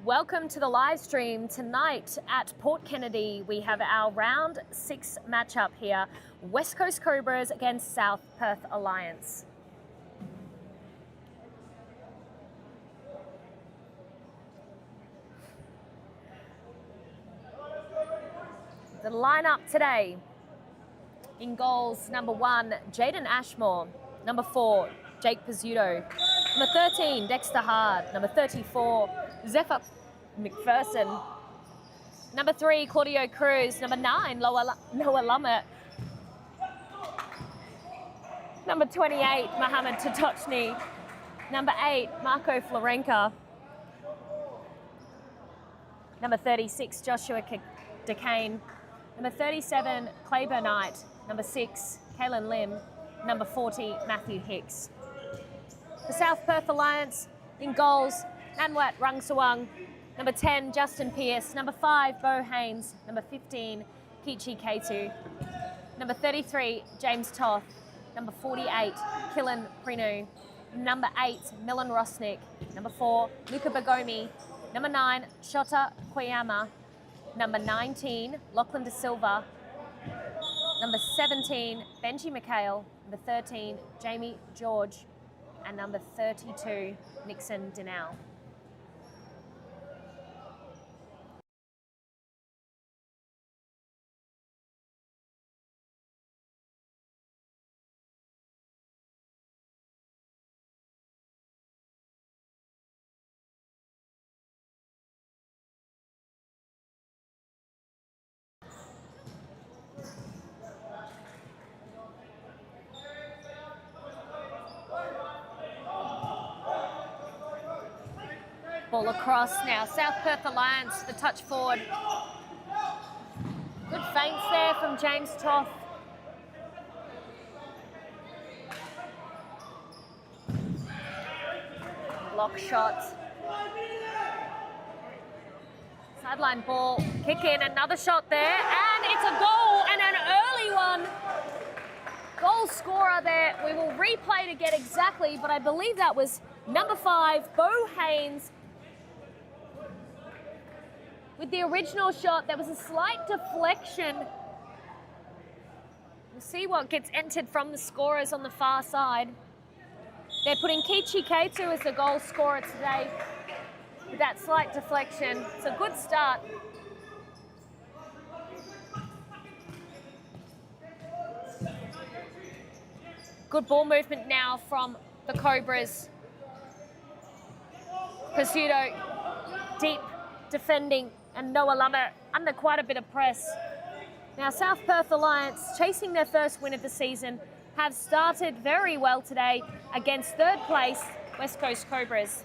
Welcome to the live stream. Tonight at Port Kennedy, we have our round 6 matchup here. West Coast Cobras against South Perth Alliance. The lineup today: in goals, number 1, Jaden Ashmore. Number 4, Jake Pizzuto. Number 13, Dexter Hard. Number 34, Zephyr McPherson. Number 3, Claudio Cruz. Number 9, Noah Lummett. Number 28, Mohamed Totochny. Number 8, Marco Florenka. Number 36, Joshua DeCane. Number 37, Claber Knight. Number 6, Kaylin Lim. Number 40, Matthew Hicks. The South Perth Alliance, in goals, Nanwat Rungsawang. Number 10, Justin Pearce. Number 5, Bo Haynes. Number 15, Kichi Ketu. Number 33, James Toth. Number 48, Killen Prinu. Number 8, Milan Rosnick. Number 4, Luca Bagomi. Number 9, Shota Koyama. Number 19, Lachlan De Silva. Number 17, Benji McHale. Number 13, Jamie George. And number 32, Nixon Dinal. Ball across now. South Perth Alliance, the touch forward. Good feints there from James Toth. Block shot. Sideline ball, kick in, another shot there, and it's a goal, and an early one. Goal scorer there. We will replay to get exactly, but I believe that was number 5, Bo Haynes. With the original shot, there was a slight deflection. We'll see what gets entered from the scorers on the far side. They're putting Kichi Ketu as the goal scorer today with that slight deflection. It's a good start. Good ball movement now from the Cobras. Pizzuto deep defending, and Noah Lummett under quite a bit of press. Now South Perth Alliance, chasing their first win of the season, have started very well today against third place West Coast Cobras.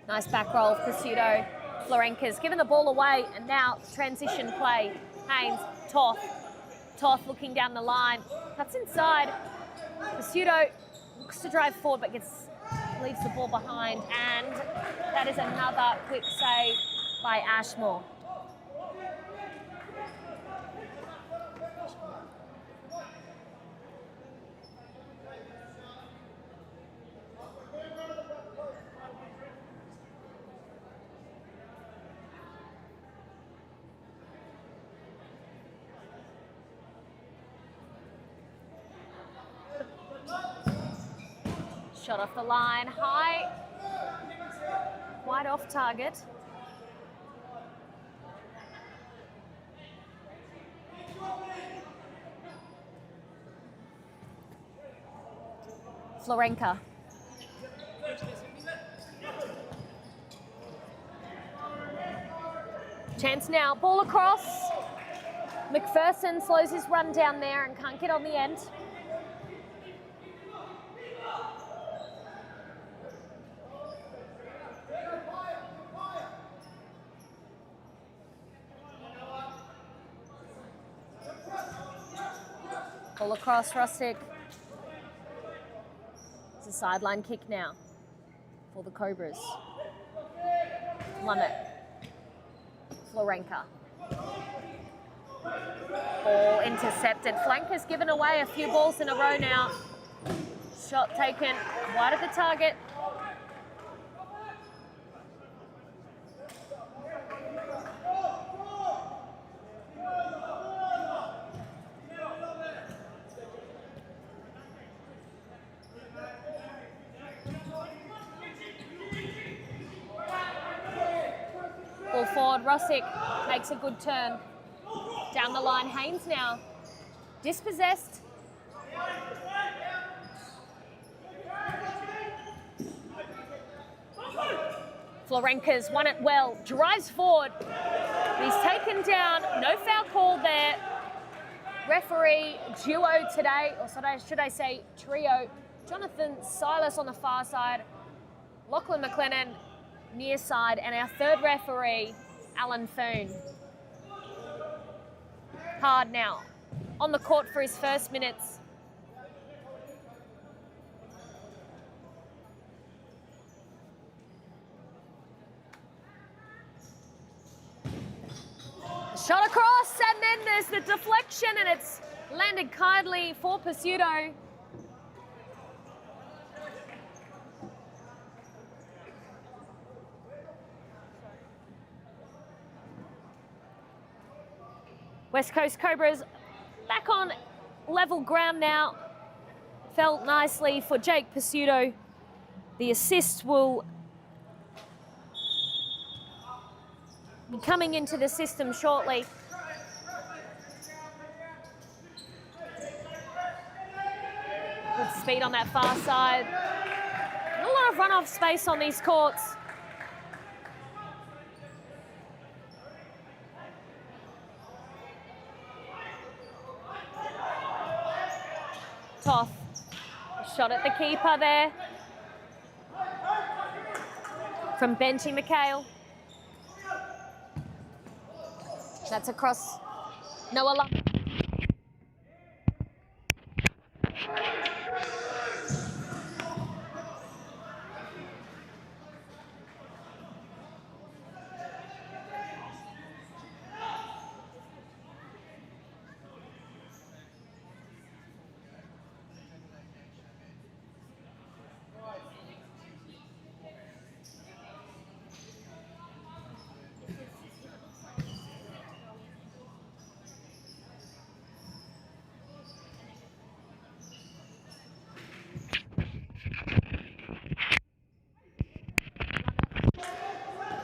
Nice back roll of Pizzuto. Florenka's given the ball away, and now transition play. Haynes, Toth. Toth looking down the line. Cuts inside. Pizzuto looks to drive forward, but leaves the ball behind. And that is another quick save by Ashmore. Shot off the line, high, wide off target. Florenka. Chance now, ball across. McPherson slows his run down there and can't get on the end. Ball across, Rostick. It's a sideline kick now for the Cobras. Lummett. Florenka. Ball intercepted. Flankers given away a few balls in a row now. Shot taken wide of the target. Ball forward, Rosick makes a good turn. Down the line, Haynes now. Dispossessed. Florenka's won it well, drives forward. He's taken down, no foul call there. Referee duo today, or should I say trio. Jonathan Silas on the far side, Lachlan McLennan near side, and our third referee, Alan Foon. Hard now, on the court for his first minutes. Shot across, and then there's the deflection, and it's landed kindly for Pursuto. West Coast Cobras back on level ground now. Felt nicely for Jake Pursuto. The assist will be coming into the system shortly. Good speed on that far side. Not a lot of run-off space on these courts. Toth, shot at the keeper there. From Benty McHale. That's across Noah Lump.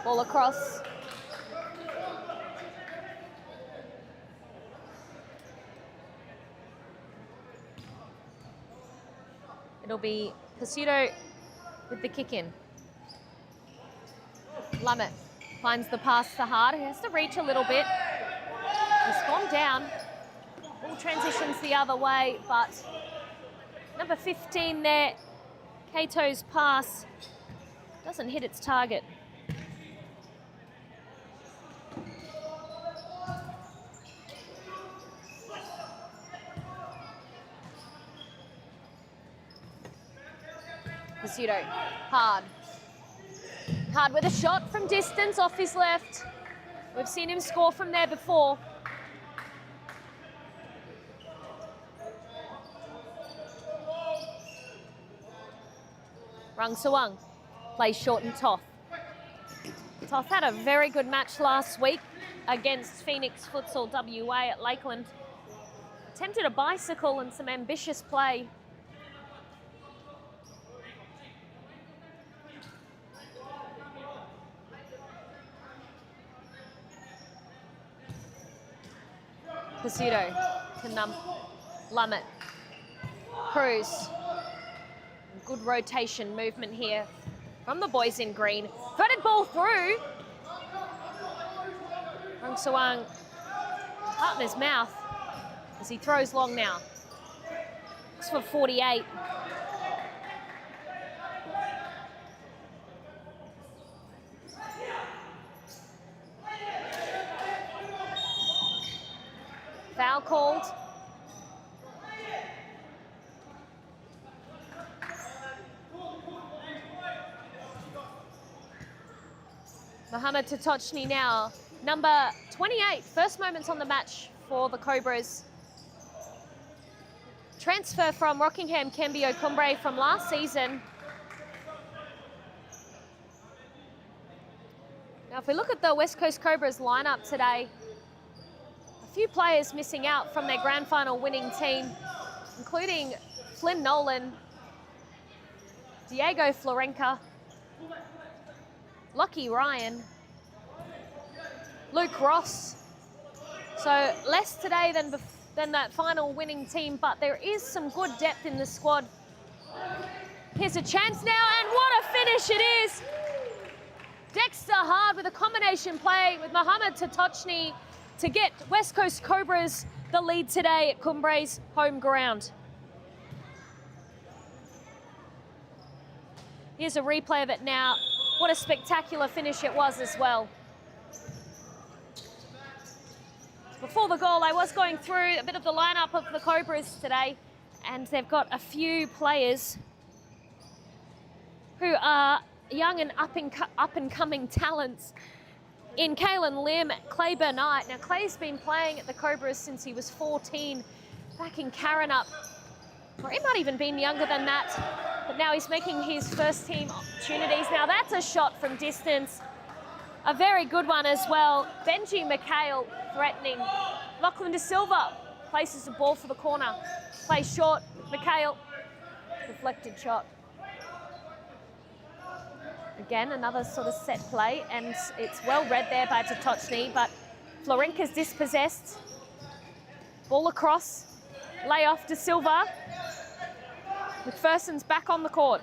Ball across. It'll be Pursuto with the kick in. Lummett finds the pass to Hard. He has to reach a little bit. He's gone down. Ball transitions the other way, but number 15 there, Cato's pass doesn't hit its target. Pursuto, Hard. Hard with a shot from distance off his left. We've seen him score from there before. Rung Suang plays short and Toth. Toth had a very good match last week against Phoenix Futsal WA at Lakeland. Attempted a bicycle and some ambitious play. Pursuto to Lummett. Cruz. Good rotation movement here from the boys in green. Threaded ball through. Rung Suang partner's mouth as he throws long now. Looks for 48. Foul called. Mohamed Tatochny now Number 28, first moments on the match for the Cobras. Transfer from Rockingham, Cambio, Cumbre from last season. Now, if we look at the West Coast Cobras lineup today, a few players missing out from their grand final winning team, including Flynn Nolan, Diego Florenka, Lockie Ryan, Luke Ross. So less today than that final winning team, but there is some good depth in the squad. Here's a chance now, and what a finish it is! Dexter Hard with a combination play with Mohamed Tatochny to get West Coast Cobras the lead today at Cumbre's home ground. Here's a replay of it now. What a spectacular finish it was as well. Before the goal, I was going through a bit of the lineup of the Cobras today, and they've got a few players who are young and up and coming talents in Kalen Lim, Clay Burnite. Now, Clay's been playing at the Cobras since he was 14, back in Karrinyup, or he might even been younger than that, but now he's making his first team opportunities. Now, that's a shot from distance, a very good one as well. Benji McHale threatening. Lachlan De Silva places the ball for the corner, plays short, McHale, deflected shot. Again, another sort of set play, and it's well read there by Tatochny, but Florenka's dispossessed. Ball across, lay off De Silva. McPherson's back on the court.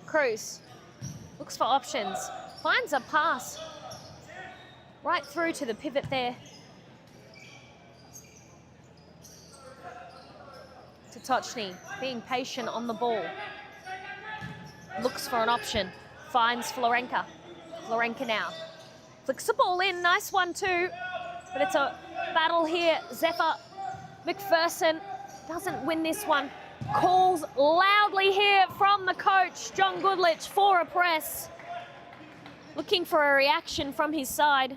Cruz looks for options, finds a pass right through to the pivot there. Tatochny being patient on the ball. Looks for an option, finds Florenka. Florenka now flicks the ball in, nice one too, but it's a battle here. Zephyr McPherson doesn't win this one. Calls loudly here from the coach, John Goodlich, for a press. Looking for a reaction from his side.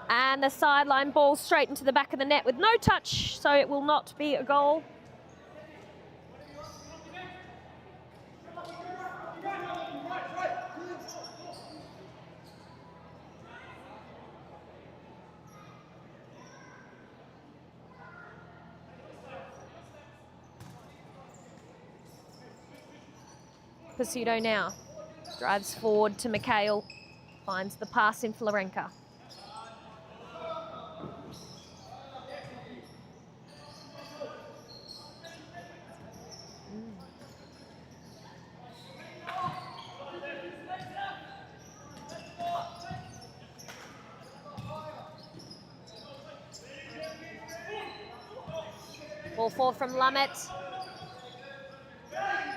And the sideline ball straight into the back of the net with no touch, so it will not be a goal. Pursuto now drives forward to McHale, finds the pass in Florenka. Ball forward from Lamet.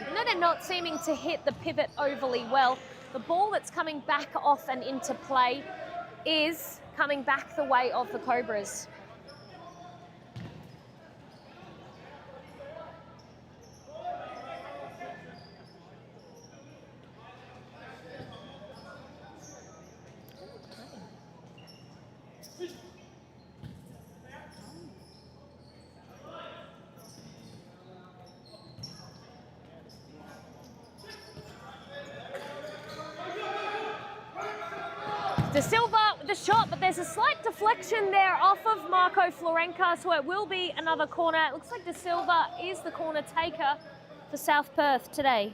Even though they're not seeming to hit the pivot overly well, the ball that's coming back off and into play is coming back the way of the Cobras. De Silva with the shot, but there's a slight deflection there off of Marco Florenka, so it will be another corner. It looks like De Silva is the corner taker for South Perth today.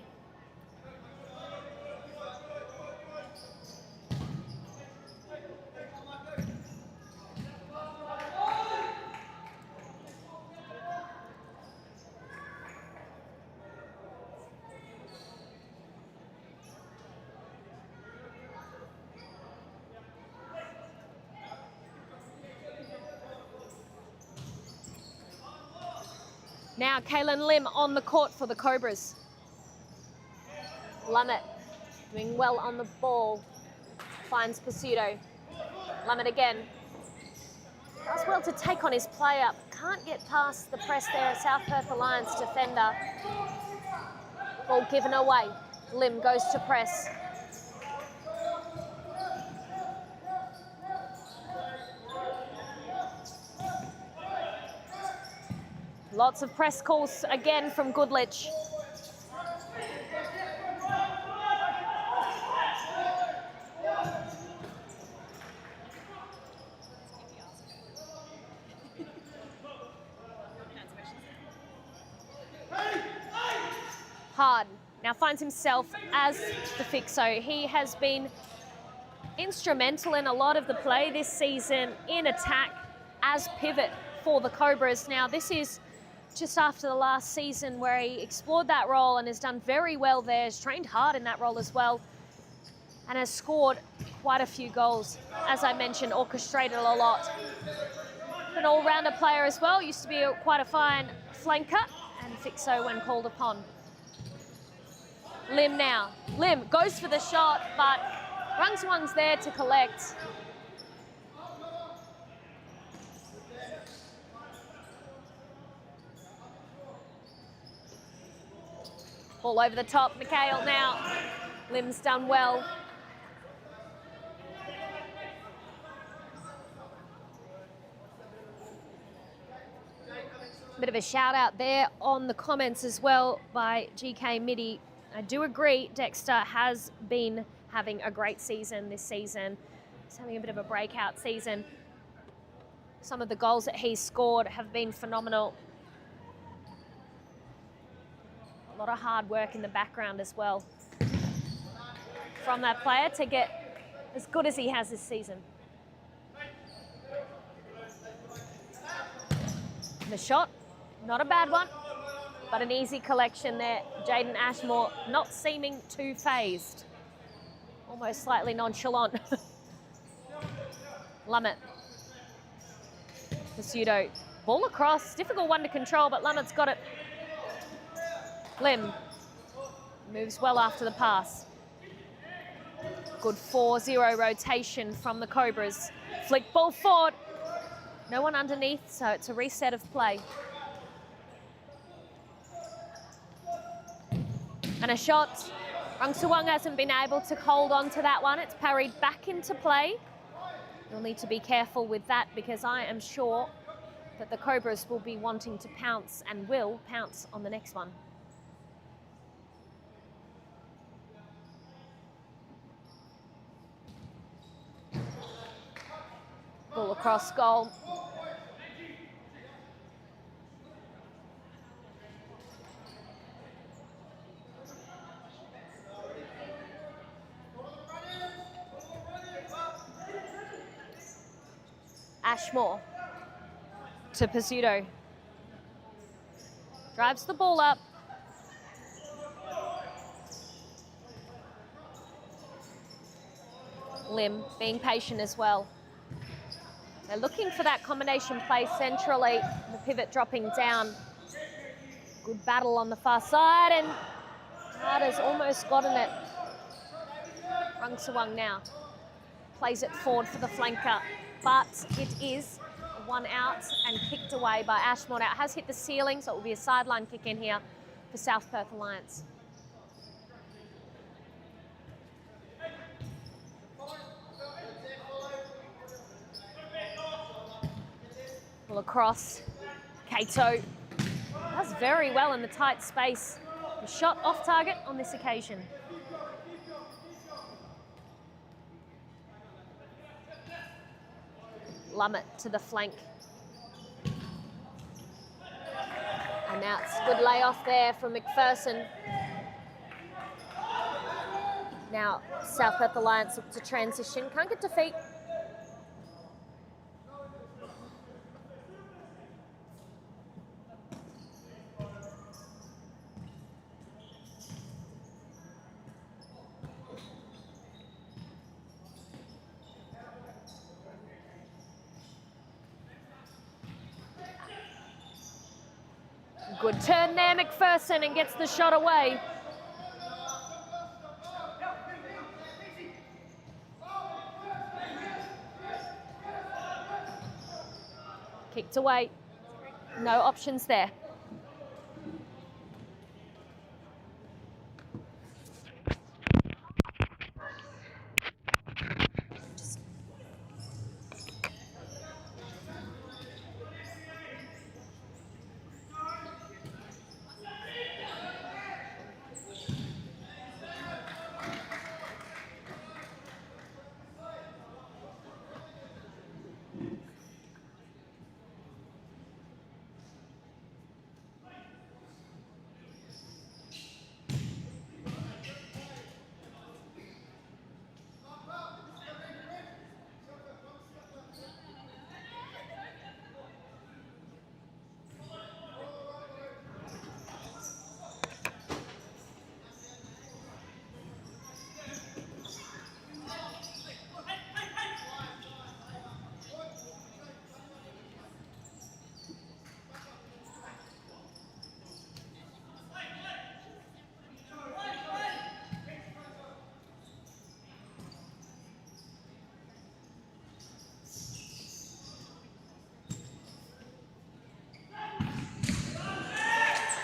Now Kaylin Lim on the court for the Cobras. Lummett doing well on the ball. Finds Pursudo. Lummett again. Does well to take on his play up. Can't get past the press there. South Perth Alliance defender. Ball given away. Lim goes to press. Lots of press calls again from Goodlich. Hard now finds himself as the fixo. He has been instrumental in a lot of the play this season in attack as pivot for the Cobras. Now this is just after the last season where he explored that role and has done very well there. Has trained hard in that role as well and has scored quite a few goals. As I mentioned, orchestrated a lot. An all-rounder player as well. Used to be quite a fine flanker and fixo when called upon. Lim now. Lim goes for the shot, but Rungswang's there to collect. Ball over the top, Mikhail now. Lim's done well. Bit of a shout out there on the comments as well by GK Midi. I do agree Dexter has been having a great season this season. He's having a bit of a breakout season. Some of the goals that he's scored have been phenomenal. A lot of hard work in the background as well from that player to get as good as he has this season. The shot, not a bad one, but an easy collection there. Jaden Ashmore not seeming too phased. Almost slightly nonchalant. Lummett. Pursudo. Ball across. Difficult one to control, but Lummett's got it. Lim moves well after the pass. Good 4-0 rotation from the Cobras. Flick ball forward. No one underneath, so it's a reset of play. And a shot. Rungsuwang hasn't been able to hold on to that one. It's parried back into play. You'll need to be careful with that because I am sure that the Cobras will be wanting to pounce and will pounce on the next one. Ball across goal. Ashmore to Pursudo. Drives the ball up. Lim being patient as well. They're looking for that combination play centrally. The pivot dropping down. Good battle on the far side and Carter's almost gotten it. Rungsuwang now plays it forward for the flanker, but it is one out and kicked away by Ashmore. Now it has hit the ceiling, so it will be a sideline kick in here for South Perth Alliance. Ball across. Kato does very well in the tight space. A shot off target on this occasion. Lummett to the flank. And now it's a good layoff there from McPherson. Now South Perth Alliance look to transition. Can't get to feet. Good turn there, McPherson, and gets the shot away. Kicked away. No options there.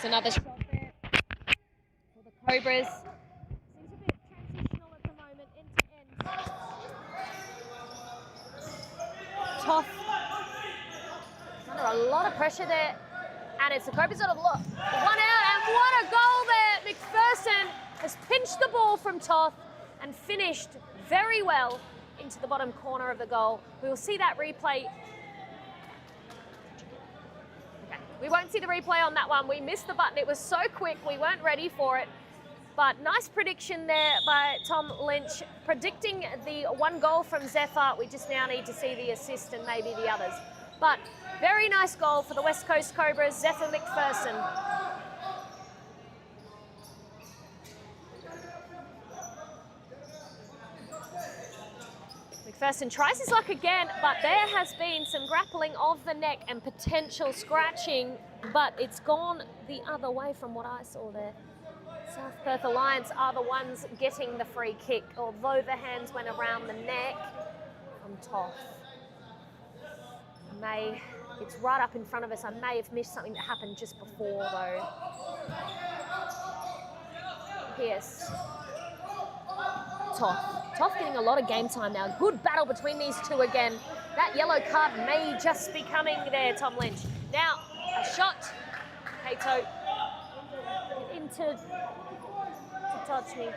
Another shot there for the Cobras. Seems a bit transitional at the moment, end to end. Tough. Under a lot of pressure there. And it's the Cobras that have one out, and what a goal there! McPherson has pinched the ball from Toth and finished very well into the bottom corner of the goal. We will see that replay. We won't see the replay on that one. We missed the button. It was so quick. We weren't ready for it. But nice prediction there by Tom Lynch, predicting the one goal from Zephyr. We just now need to see the assist and maybe the others. But very nice goal for the West Coast Cobras, Zephyr McPherson. McPherson tries his luck again, but there has been some grappling of the neck and potential scratching, but it's gone the other way from what I saw there. South Perth Alliance are the ones getting the free kick, although the hands went around the neck from Toth. It's right up in front of us. I may have missed something that happened just before though. Yes. Toth getting a lot of game time now. Good battle between these two again. That yellow card may just be coming there, Tom Lynch. Now, a shot. Kato into to touch me.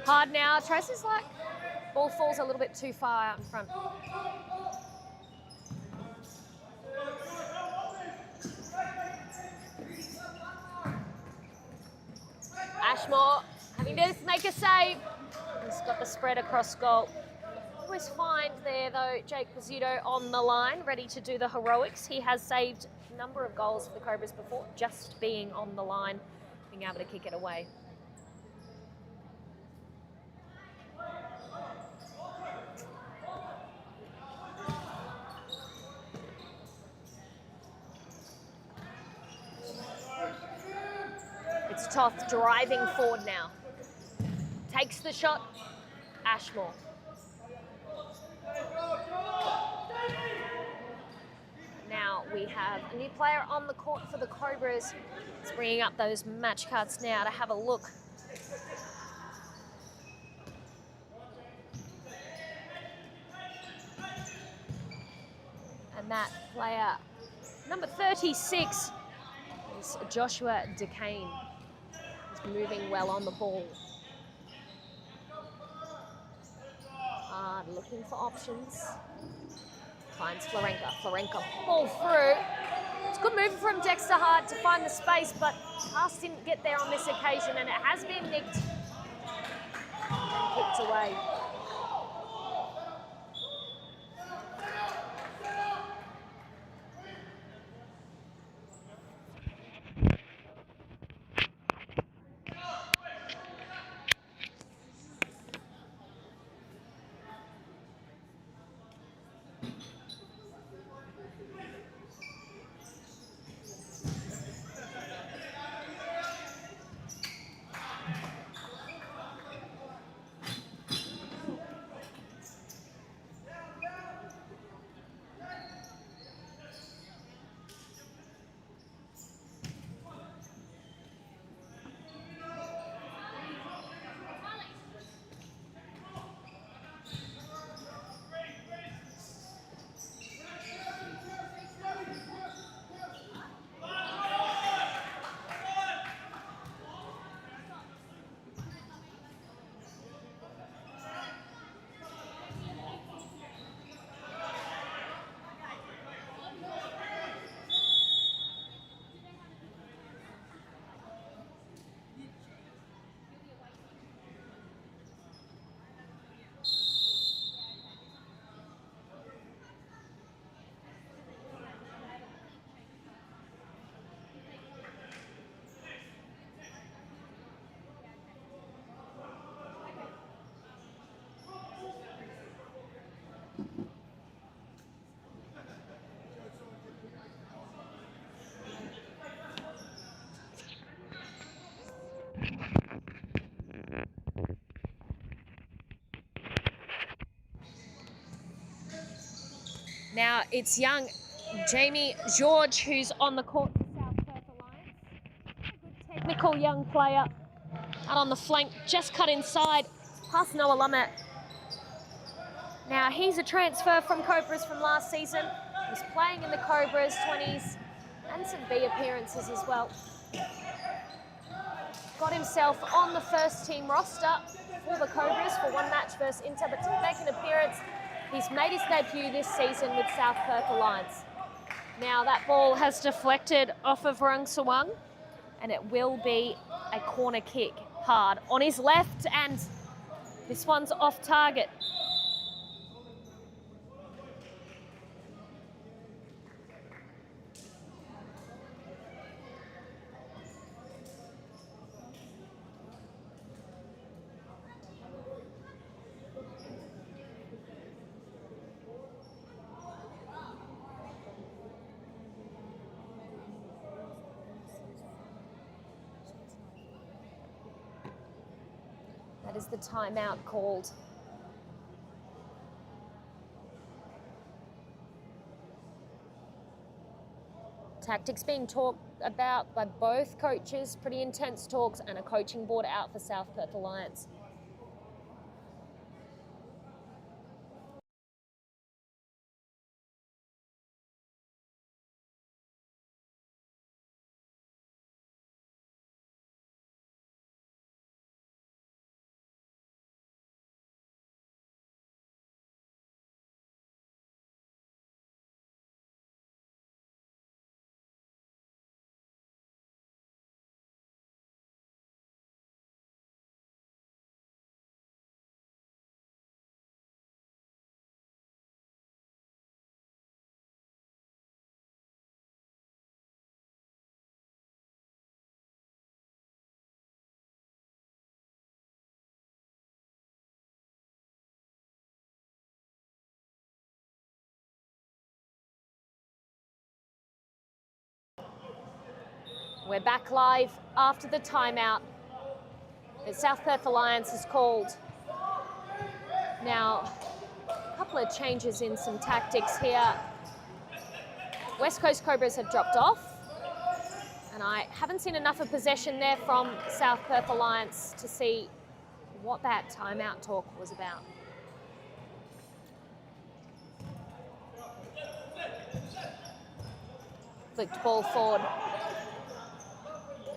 Hard now. Tracy's like, ball falls a little bit too far out in front. Ashmore having to make a save. He's got the spread across goal. Always find there though Jake Pizzuto on the line, ready to do the heroics. He has saved a number of goals for the Cobras before, just being on the line, being able to kick it away. It's Toth driving forward now. Takes the shot, Ashmore. Now we have a new player on the court for the Cobras. It's bringing up those match cards now to have a look. And that player, number 36, is Joshua DeCane. He's moving well on the ball. Hard looking for options. Finds Florenka. Florenka ball through. It's good move from Dexter Hart to find the space, but pass didn't get there on this occasion, and it has been nicked and kicked away. Now it's young Jamie George who's on the court for South Perth Alliance. A good technical young player out on the flank, just cut inside past Noah Lummett. Now he's a transfer from Cobras from last season. He's playing in the Cobras 20s and some B appearances as well. Got himself on the first team roster for the Cobras for one match versus Inter, but didn't make an appearance. He's made his debut this season with South Perth Alliance. Now that ball has deflected off of Rung Sawang, and it will be a corner kick hard on his left, and this one's off target. That is the timeout called. Tactics being talked about by both coaches, pretty intense talks, and a coaching board out for South Perth Alliance. We're back live after the timeout that South Perth Alliance has called. Now, a couple of changes in some tactics here. West Coast Cobras have dropped off, and I haven't seen enough of possession there from South Perth Alliance to see what that timeout talk was about. Flicked ball forward.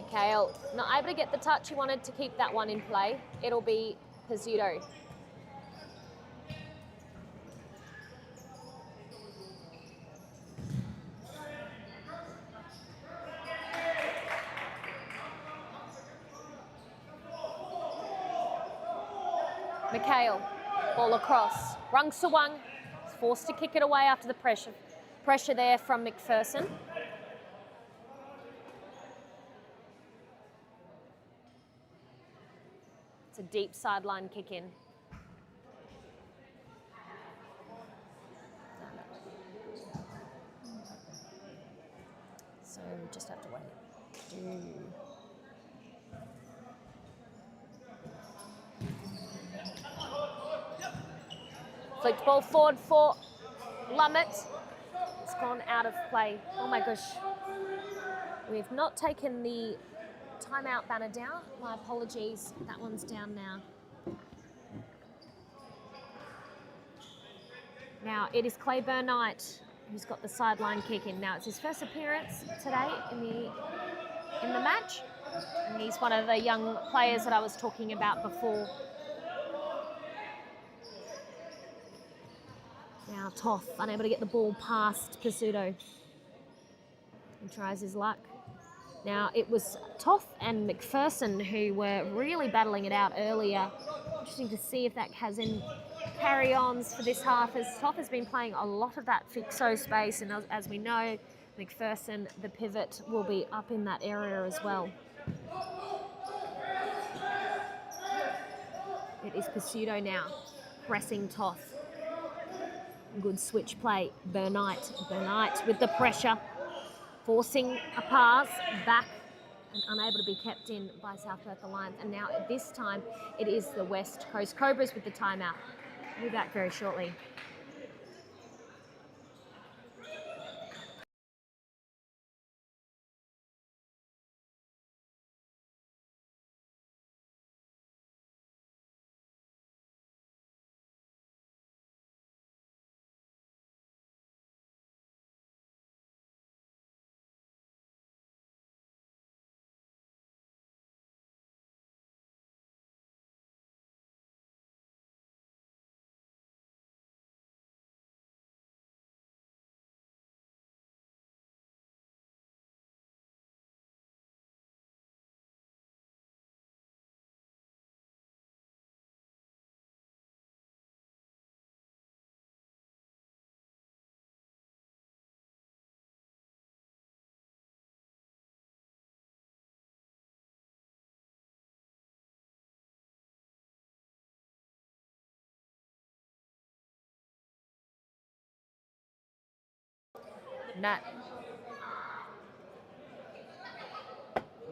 Mikhail not able to get the touch he wanted to keep that one in play. It'll be Pizzuto. Mikhail, ball across. Rung Sawang is forced to kick it away after the pressure. Pressure there from McPherson. It's a deep sideline kick in. So just have to wait. Flicked ball forward for Lummett. It's gone out of play. Oh my gosh. We've not taken the timeout banner down. My apologies. That one's down now. Now it is Clayburn Knight who's got the sideline kick in. Now it's his first appearance today in the match. And he's one of the young players that I was talking about before. Now Toth unable to get the ball past Pizzuto. He tries his luck. Now it was Toth and McPherson who were really battling it out earlier. Interesting to see if that has any carry-ons for this half, as Toth has been playing a lot of that fixo space, and as we know, McPherson, the pivot, will be up in that area as well. It is Pizzuto now, pressing Toth. Good switch play, Burnite with the pressure, forcing a pass back and unable to be kept in by South Perth Alliance. And now at this time, it is the West Coast Cobras with the timeout. We'll be back very shortly.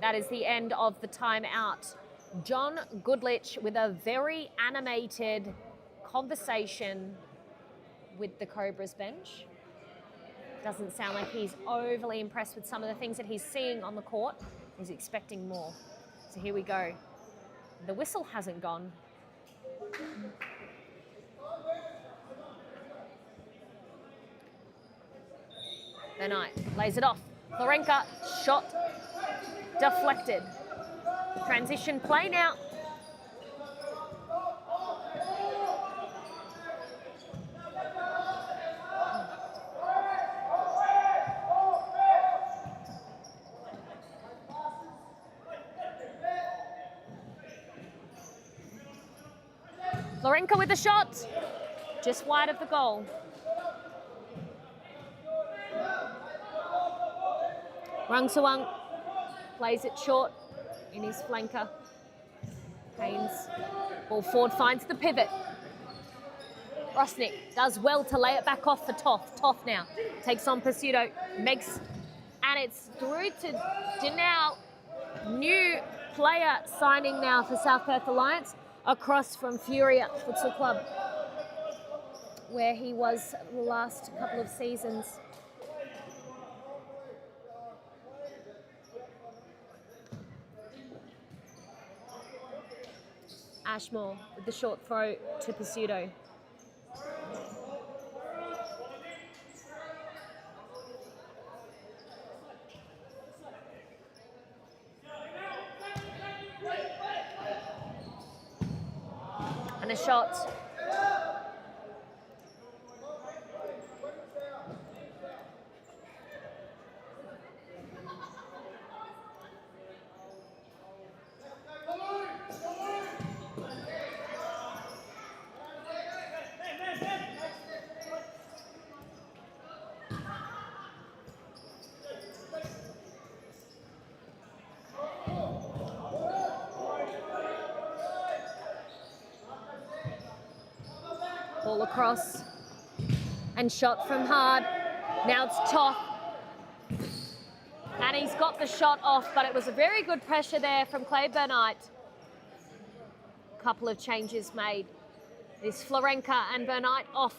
That is the end of the timeout. John Goodlich with a very animated conversation with the Cobras bench. Doesn't sound like he's overly impressed with some of the things that he's seeing on the court. He's expecting more. So here we go. The whistle hasn't gone. Bernite lays it off. Florenka, shot deflected. Transition play now. Florenka with the shot, just wide of the goal. Rangsuang plays it short in his flanker. Haynes, ball forward, finds the pivot. Rosnick does well to lay it back off for Toth. Toth now takes on Pursuto, makes, and it's through to Janelle. New player signing now for South Perth Alliance, across from Furia Futsal Club, where he was the last couple of seasons. Ashmore with the short throw to Pursuto. And a shot. Ball across and shot from hard. Now it's Toth. And he's got the shot off, but it was a very good pressure there from Clay Bernite. Couple of changes made. This Florenka and Bernite off.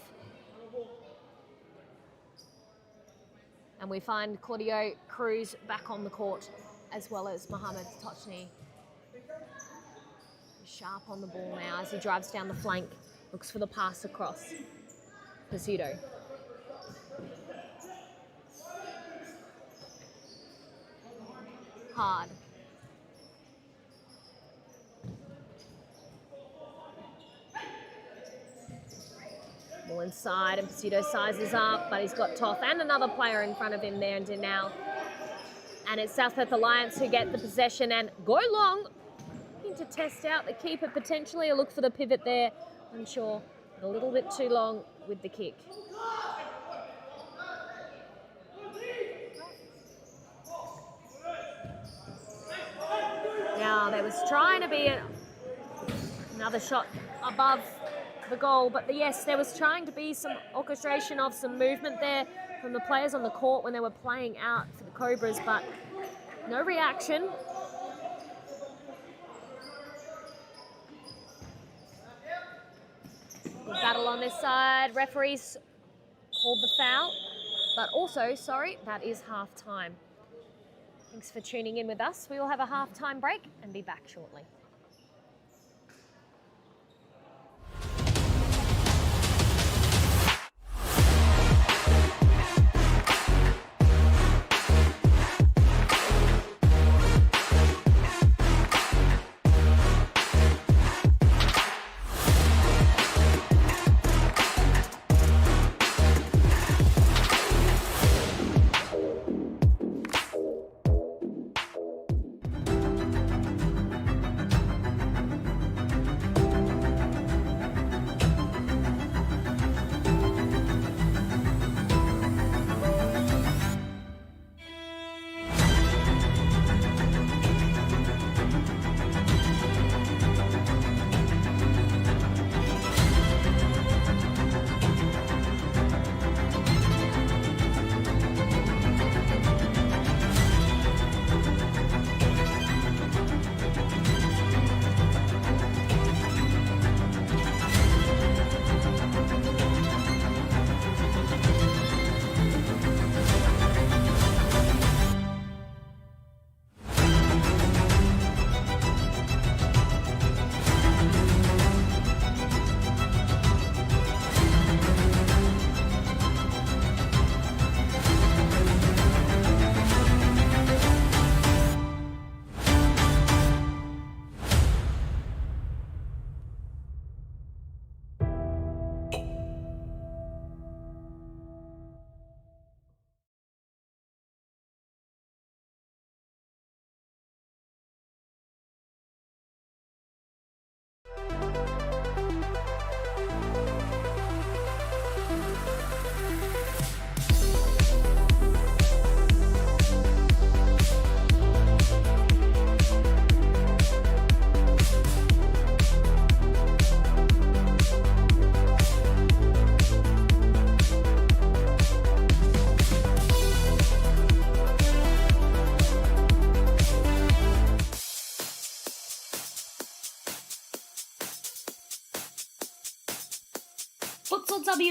And we find Claudio Cruz back on the court, as well as Mohamed Tochny. Sharp on the ball now as he drives down the flank. Looks for the pass across. Pursuto. Hard. Ball inside and Pursuto sizes up, but he's got Toth and another player in front of him there, and Denal. And it's South Perth Alliance who get the possession and go long. Looking to test out the keeper potentially. A look for the pivot there. Unsure, a little bit too long with the kick. Now there was trying to be another shot above the goal, but yes, there was trying to be some orchestration of some movement there from the players on the court when they were playing out for the Cobras, but no reaction. Battle on this side. Referees called the foul, but also, sorry, that is half time. Thanks for tuning in with us. We will have a half-time break and be back shortly.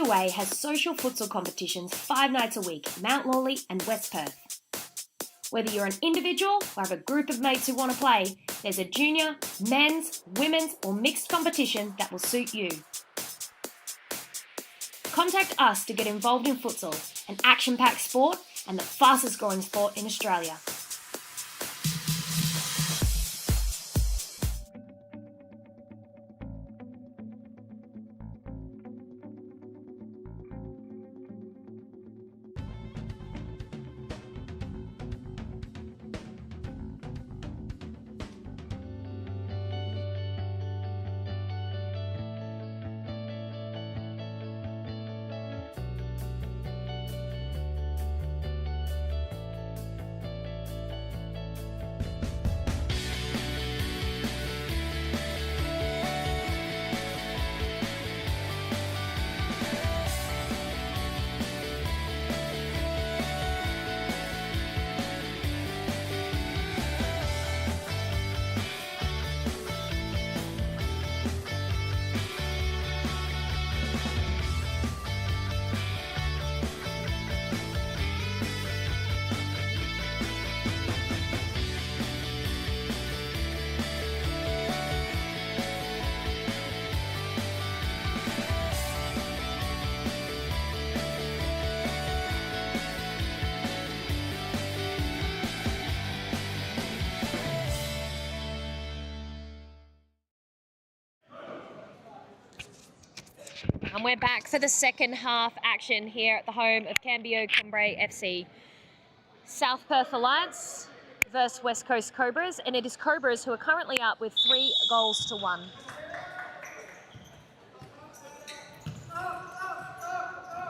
WA has social futsal competitions 5 nights a week in Mount Lawley and West Perth. Whether you're an individual or have a group of mates who want to play, there's a junior, men's, women's or mixed competition that will suit you. Contact us to get involved in futsal, an action-packed sport and the fastest growing sport in Australia. And we're back for the second half action here at the home of Cambio Cumbre FC. South Perth Alliance versus West Coast Cobras, and it is Cobras who are currently up with 3-1.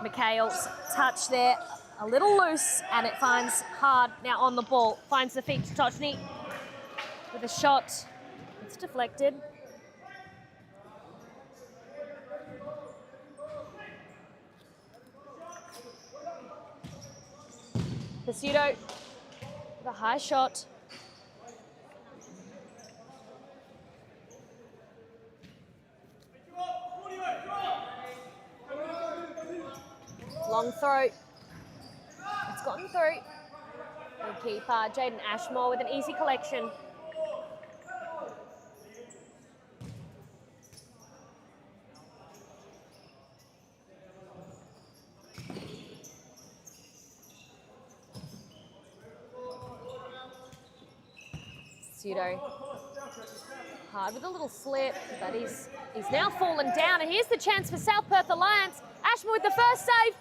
Mikhail's touch there, a little loose, and it finds Hard now on the ball. Finds the feet to Tochny with a shot. It's deflected. Pseudo with a high shot. Long throw. It's gotten through. Good keeper, Jaden Ashmore with an easy collection. Pseudo. Hard with a little slip, but he's now fallen down. And here's the chance for South Perth Alliance. Ashmore with the first save.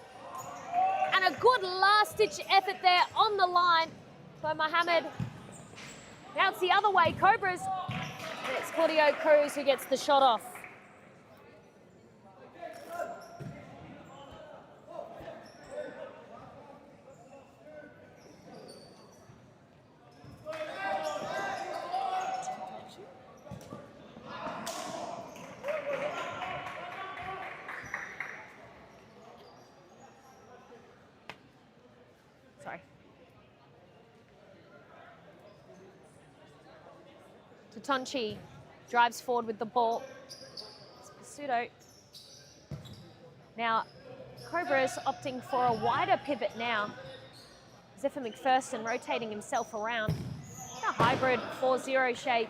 And a good last-ditch effort there on the line by Mohammed. Now it's the other way, Cobras. And it's Claudio Cruz who gets the shot off. Tatonchi drives forward with the ball. Pseudo. Now, Cobras opting for a wider pivot now. Zephyr McPherson rotating himself around. A hybrid 4-0 shape.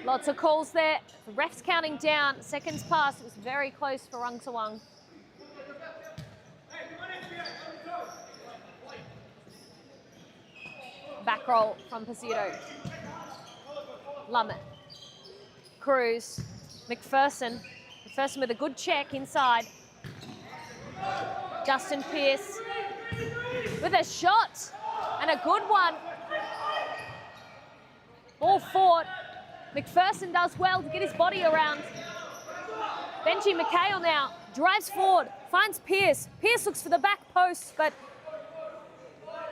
Lots of calls there. The ref's counting down. Seconds past. It was very close for Rung Sawang. Back roll from Pseudo. Lummett. Cruz. McPherson. McPherson with a good check inside. Justin Pearce with a shot and a good one. Ball forward. McPherson does well to get his body around. Benji McHale now drives forward, finds Pearce. Pearce looks for the back post, but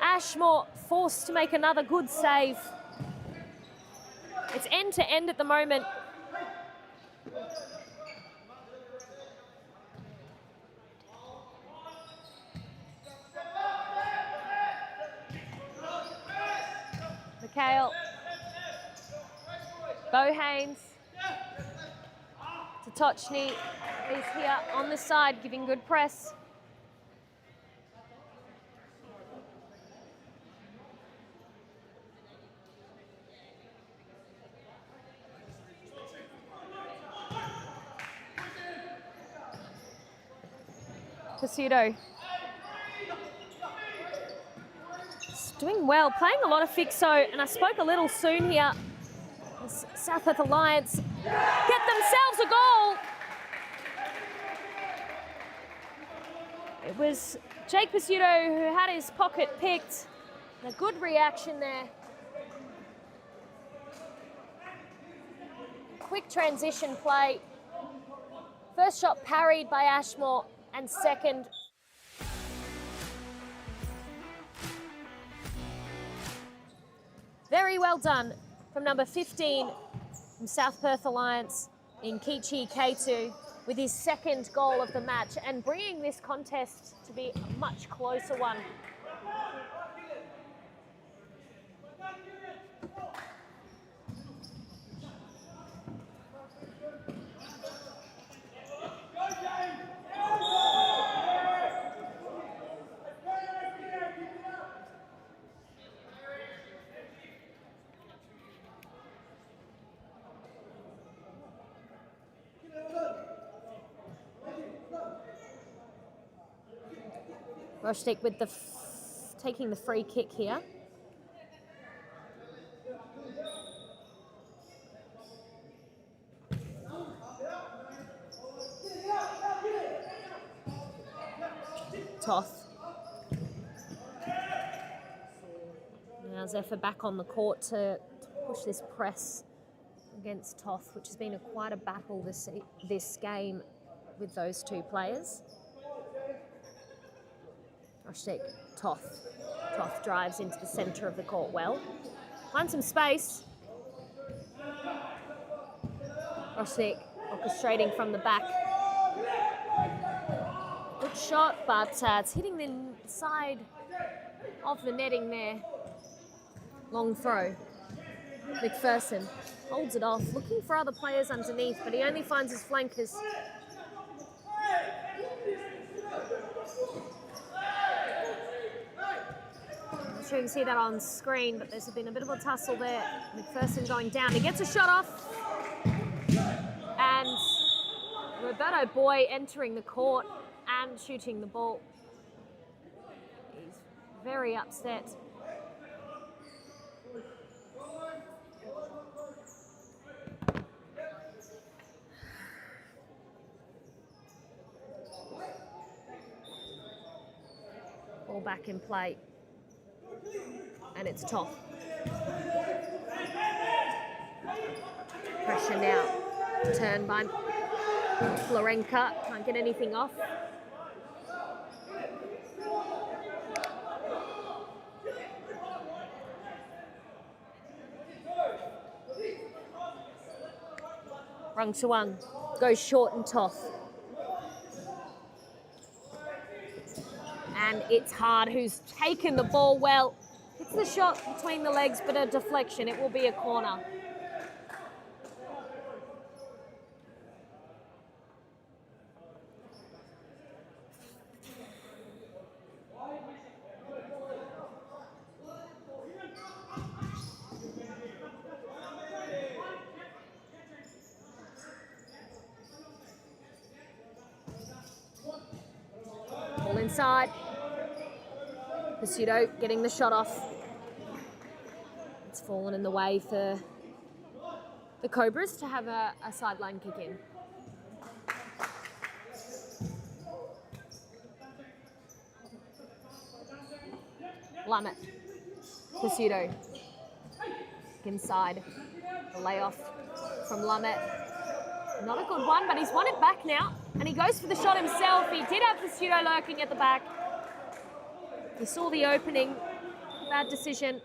Ashmore forced to make another good save. It's end to end at the moment. Kale. Bohanes. Totochny is here on the side, giving good press. Pursuto. Doing well, playing a lot of fixo, and I spoke a little soon here. South Perth Alliance get themselves a goal. It was Jake Pursuto who had his pocket picked. A good reaction there. Quick transition play. First shot parried by Ashmore, and second. Very well done from number 15 from South Perth Alliance in Kichi K2 with his second goal of the match and bringing this contest to be a much closer one. Roshtik with the taking the free kick here. Toth. Now Zephyr back on the court to push this press against Toth, which has been quite a battle this game with those two players. Roshtik, Toth. Toth drives into the centre of the court well. Finds some space. Roshtik orchestrating from the back. Good shot, but it's hitting the side of the netting there. Long throw. McPherson holds it off, looking for other players underneath, but he only finds his flankers. I'm not sure you can see that on screen, but there's been a bit of a tussle there. McPherson going down. He gets a shot off. And Roberto Boy entering the court and shooting the ball. He's very upset. Ball back in play. And it's Toth. Pressure now. Turn by Florenka. Can't get anything off. Rung Suang goes short and Toth. And it's Hard who's taken the ball well. Hits the shot between the legs, but a deflection. It will be a corner. Ball inside. Pursuto getting the shot off. It's fallen in the way for the Cobras to have a sideline kick in. Lummett. Pursuto. Inside. The layoff from Lummett. Not a good one, but he's won it back now. And he goes for the shot himself. He did have Pursuto lurking at the back. He saw the opening. Bad decision.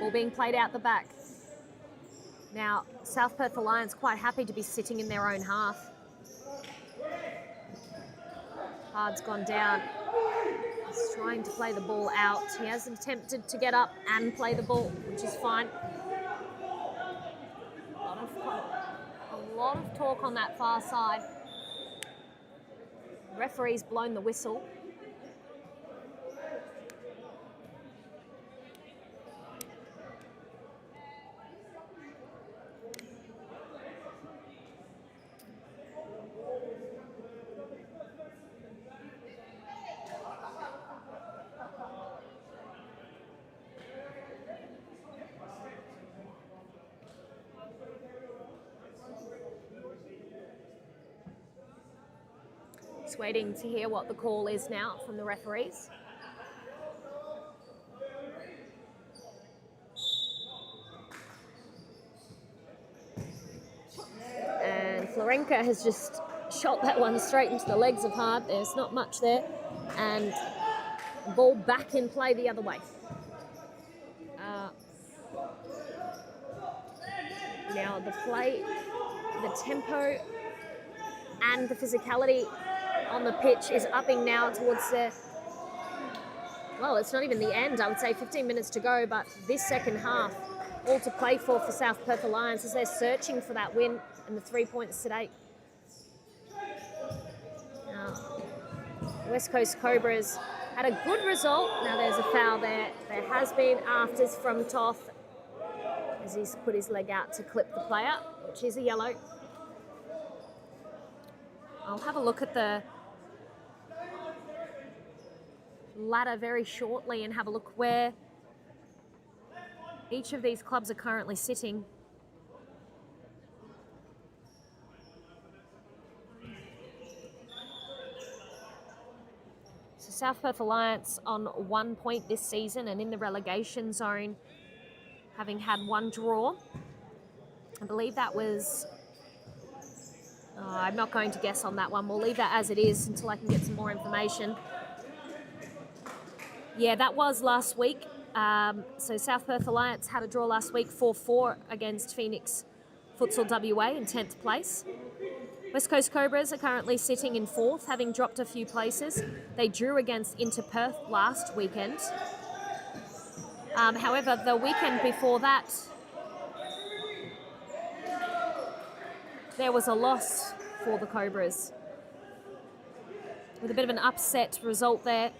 Ball being played out the back. Now, South Perth Alliance quite happy to be sitting in their own half. Hard's gone down. He's trying to play the ball out. He has attempted to get up and play the ball, which is fine. A lot of talk on that far side. Referee's blown the whistle. Just waiting to hear what the call is now from the referees. And Florenka has just shot that one straight into the legs of Hard. There's not much there. And ball back in play the other way. Now the play, the tempo and the physicality on the pitch is upping now towards the, well, it's not even the end. I would say 15 minutes to go, but this second half, all to play for South Perth Alliance as they're searching for that win and the 3 points today. Now, West Coast Cobras had a good result. Now there's a foul there. There has been afters from Toth as he's put his leg out to clip the player, which is a yellow. I'll have a look at the ladder very shortly and have a look where each of these clubs are currently sitting. So South Perth Alliance on 1 point this season and in the relegation zone, having had one draw. I believe that was, I'm not going to guess on that one. We'll leave that as it is until I can get some more information. Yeah, that was last week. So South Perth Alliance had a draw last week, 4-4 against Phoenix Futsal WA in 10th place. West Coast Cobras are currently sitting in 4th, having dropped a few places. They drew against Inter Perth last weekend. However, the weekend before that, there was a loss for the Cobras, with a bit of an upset result there.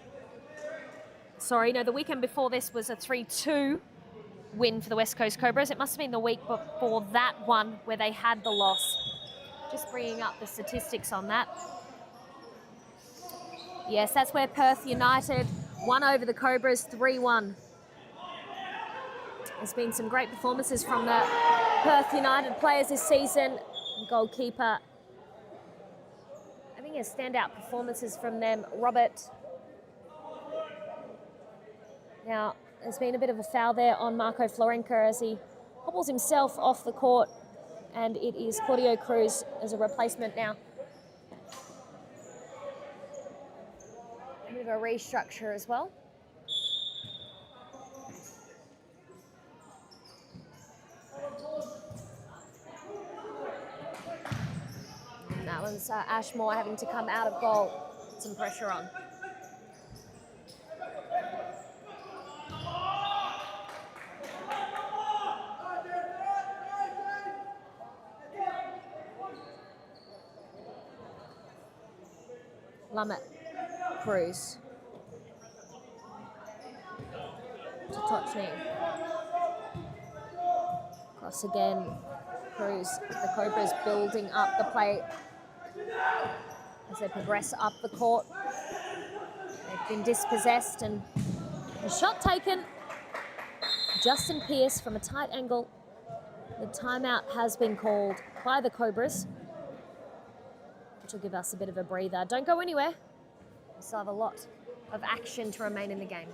Sorry, no, the weekend before this was a 3-2 win for the West Coast Cobras. It must have been the week before that one where they had the loss. Just bringing up the statistics on that. Yes, that's where Perth United won over the Cobras 3-1. There's been some great performances from the Perth United players this season. Goalkeeper, I think there's standout performances from them. Robert. Now, there's been a bit of a foul there on Marco Florenka as he hobbles himself off the court, and it is Claudio Cruz as a replacement now. A bit of a restructure as well. And that one's Ashmore having to come out of goal. Some pressure on. Lumet, Cruz, to Tochny. Cross again, Cruz. The Cobras building up the play as they progress up the court. They've been dispossessed and a shot taken. Justin Pearce from a tight angle. The timeout has been called by the Cobras, which will give us a bit of a breather. Don't go anywhere. We still have a lot of action to remain in the game.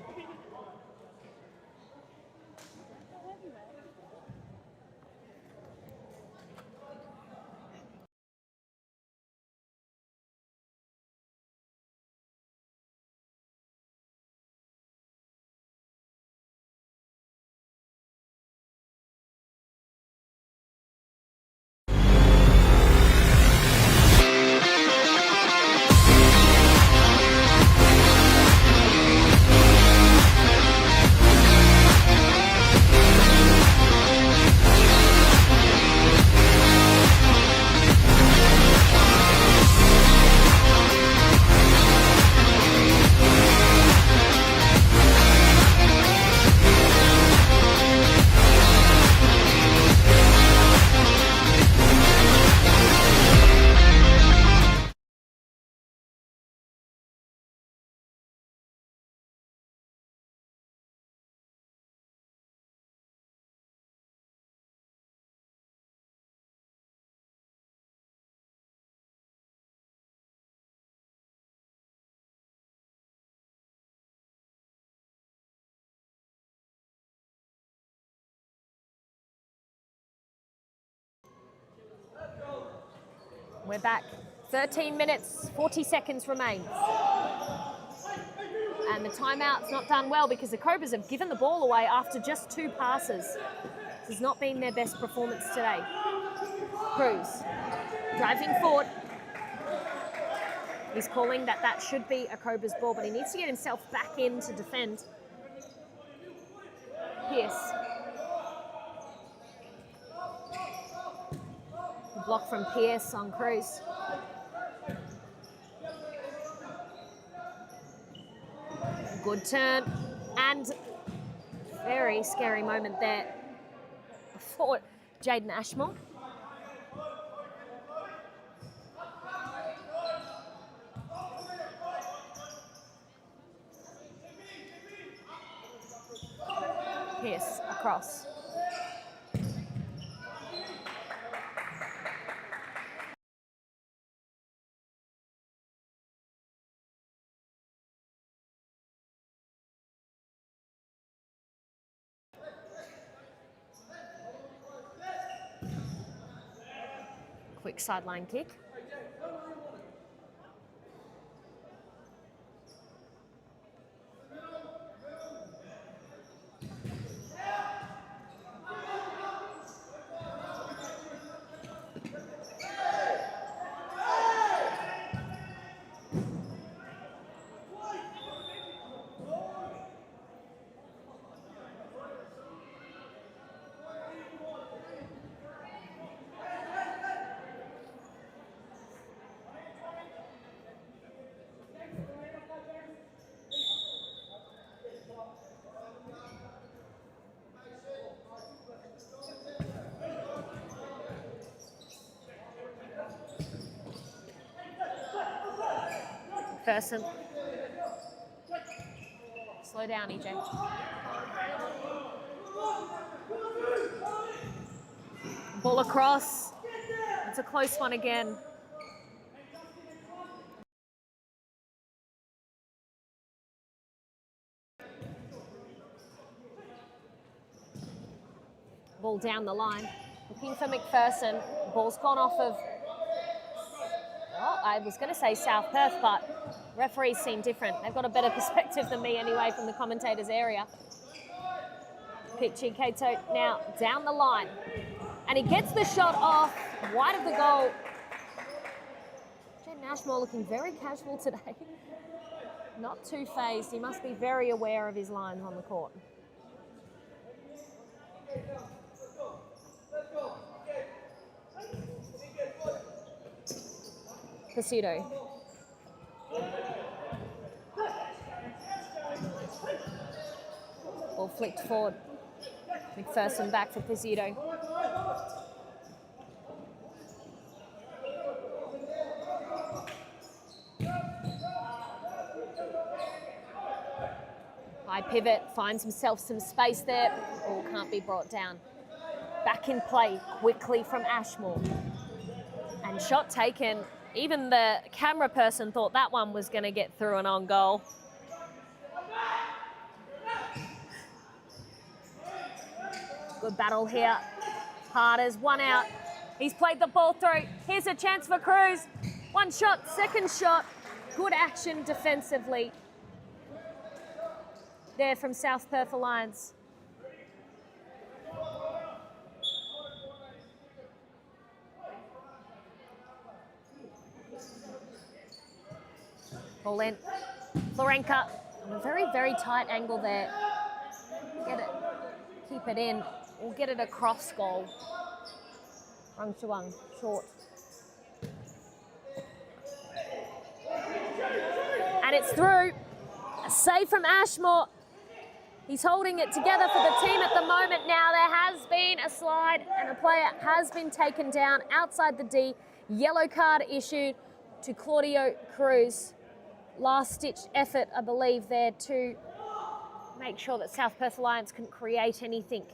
We're back. 13 minutes, 40 seconds remain. And the timeout's not done well because the Cobras have given the ball away after just 2 passes. This has not been their best performance today. Cruz driving forward. He's calling that should be a Cobras ball, but he needs to get himself back in to defend. Pierce. Block from Pierce on Cruz. Good turn, and very scary moment there for Jaden Ashmore. Pierce across. Quick sideline kick. Person. Slow down, EJ. Ball across. It's a close one again. Ball down the line. Looking for McPherson. Ball's gone off of, I was going to say South Perth, but referees seem different. They've got a better perspective than me anyway from the commentators' area. Pichi Kato now down the line. And he gets the shot off, wide of the goal. Jaden Ashmore looking very casual today. Not too phased. He must be very aware of his lines on the court. Pasuto. Ball flicked forward. McPherson back for Pasuto. High pivot, finds himself some space there. Ball can't be brought down. Back in play quickly from Ashmore. And shot taken. Even the camera person thought that one was going to get through and on goal. Good battle here. Harders, one out. He's played the ball through. Here's a chance for Cruz. One shot, second shot. Good action defensively. There from South Perth Alliance. Ball in. Florenka on a very, very tight angle there. Get it. Keep it in. Or get it across goal. Rung Chuang, short. And it's through. A save from Ashmore. He's holding it together for the team at the moment now. There has been a slide and a player has been taken down outside the D. Yellow card issued to Claudio Cruz. Last-ditch effort, I believe, there to make sure that South Perth Alliance couldn't create anything.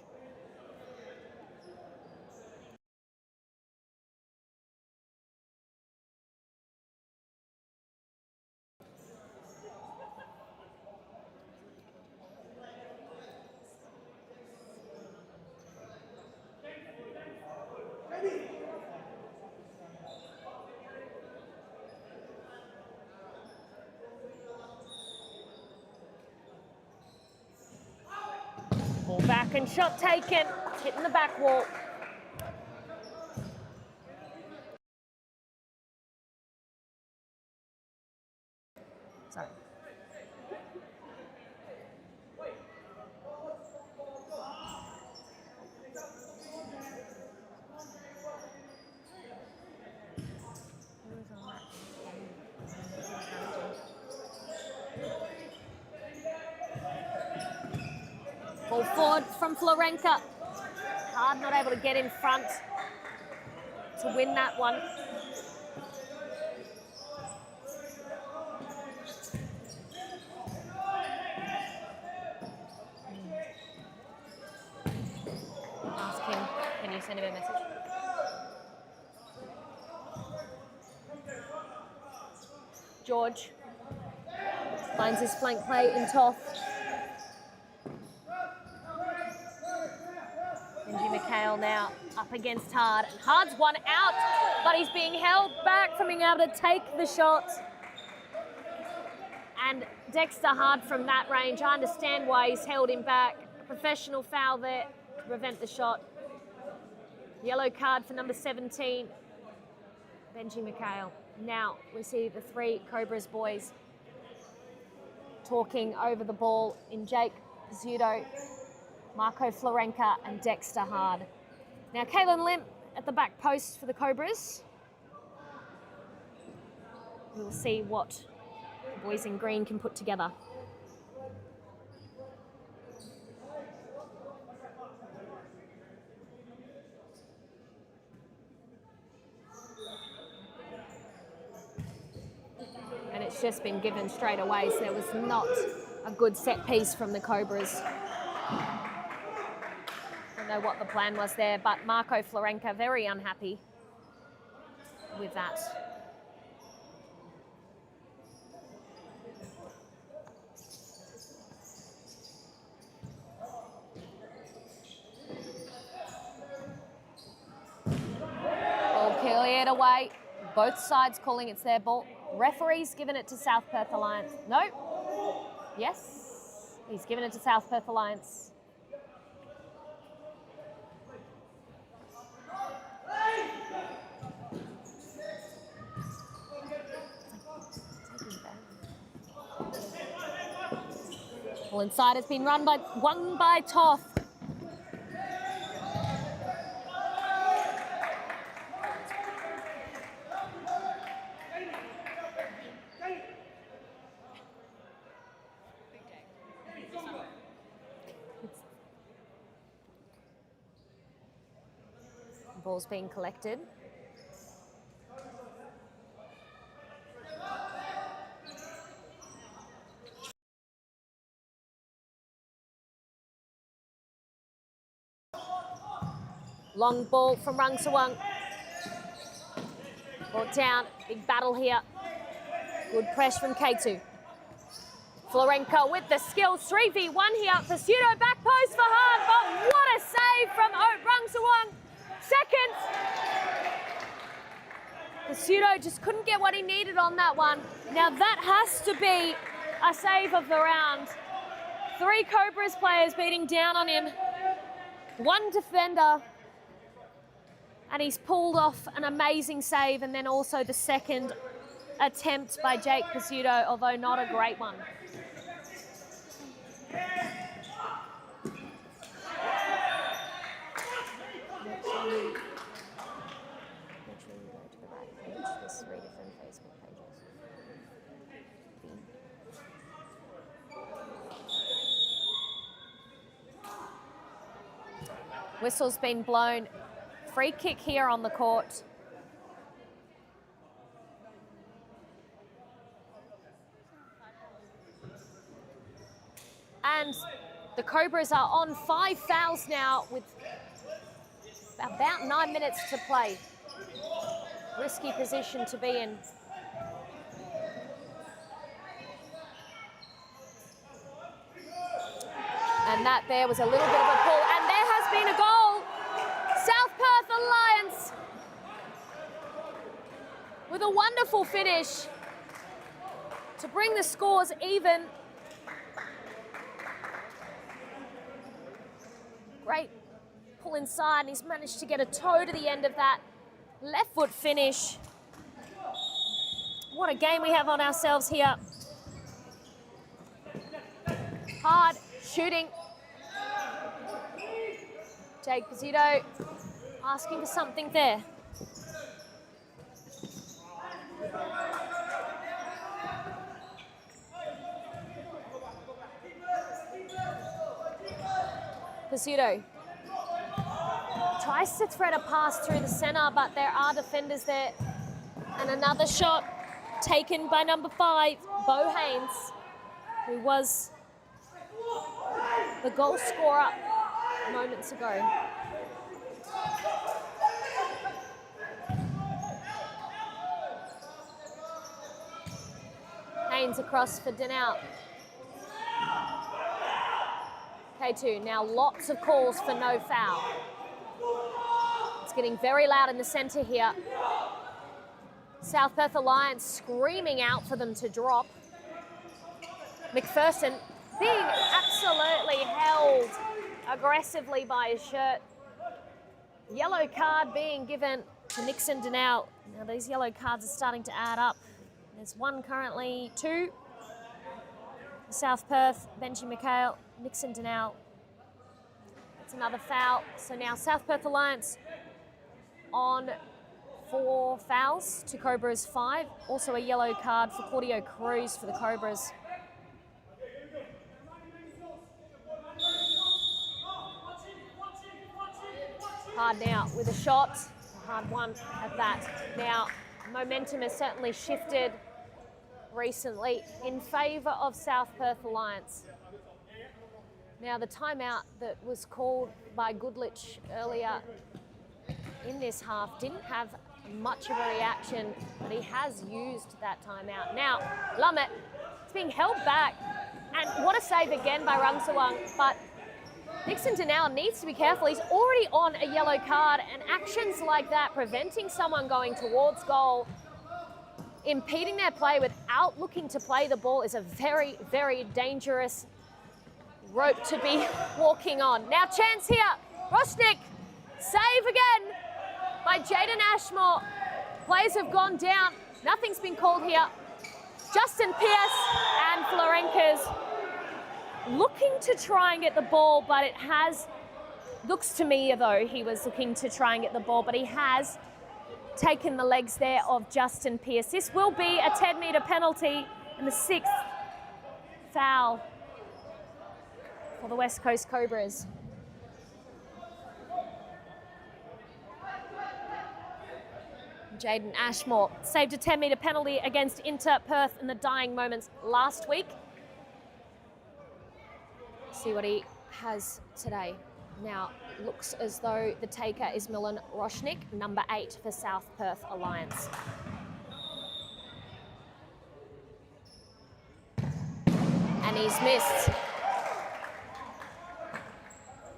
Second shot taken, hitting the back wall. Sorry. Ball forward from Florenka. Hard not able to get in front to win that one. Ask him, can you send him a message? George finds his flank play in Toth. Benji McHale now up against Hard. And Hard's one out, but he's being held back from being able to take the shot. And Dexter Hard from that range. I understand why he's held him back. A professional foul there to prevent the shot. Yellow card for number 17, Benji McHale. Now we see the three Cobras boys talking over the ball in Jake Pizzuto, Marco Florenka and Dexter Hard. Now Kaylin Limp at the back post for the Cobras. We'll see what the boys in green can put together. And it's just been given straight away, so there was not a good set piece from the Cobras. Don't know what the plan was there, but Marco Florenka very unhappy with that. Ball cleared away. Both sides calling it's their ball. Referee's given it to South Perth Alliance. No. Yes. He's given it to South Perth Alliance. Ball inside has been won by Toth. Ball's being collected. Long ball from Rangsawang. Brought down, big battle here. Good press from K2. Florenka with the skills, 3v1 here. Pizzuto back post for Hard, but what a save from Rangsawang. Second. Pizzuto just couldn't get what he needed on that one. Now that has to be a save of the round. 3 Cobras players beating down on him. 1 defender. And he's pulled off an amazing save, and then also the second attempt by Jake Pizzuto, although not a great one. There's 3 different Facebook pages. Whistle's been blown. Free kick here on the court. And the Cobras are on 5 fouls now with about 9 minutes to play. Risky position to be in. And that there was a little bit of a pull, and there has been a goal. South Perth Alliance with a wonderful finish to bring the scores even. great pull inside, and he's managed to get a toe to the end of that left foot finish. What a game we have on ourselves here. Hard shooting. Jake Pizzuto asking for something there. Pizzuto tries to thread a pass through the centre, but there are defenders there. And another shot taken by number 5, Bo Haynes, who was the goal scorer moments ago. Haynes across for Denau. K2, now lots of calls for no foul. It's getting very loud in the centre here. South Perth Alliance screaming out for them to drop. McPherson being absolutely held aggressively by his shirt. Yellow card being given to Nixon Denau. Now these yellow cards are starting to add up. There's one currently, 2. South Perth, Benji McHale, Nixon Denau. That's another foul. So now South Perth Alliance on 4 fouls to Cobras 5. Also a yellow card for Claudio Cruz for the Cobras. Hard now with a shot, a hard one at that. Now, momentum has certainly shifted recently in favour of South Perth Alliance. Now, the timeout that was called by Goodlich earlier in this half didn't have much of a reaction, but he has used that timeout. Now, Lumet is being held back, and what a save again by Rungsawang, but Nixon Denau needs to be careful. He's already on a yellow card, and actions like that, preventing someone going towards goal, impeding their play without looking to play the ball, is a very, very dangerous rope to be walking on. Now chance here, Roshnik, save again by Jaden Ashmore. Players have gone down, nothing's been called here. Justin Pierce and Florenkas looking to try and get the ball, but it has, looks to me though he was looking to try and get the ball, but he has taken the legs there of Justin Pierce. This will be a 10-metre penalty and the 6th foul for the West Coast Cobras. Jaden Ashmore saved a 10-metre penalty against Inter Perth in the dying moments last week. See what he has today. Now, looks as though the taker is Milan Roshnik, number 8 for South Perth Alliance. And he's missed.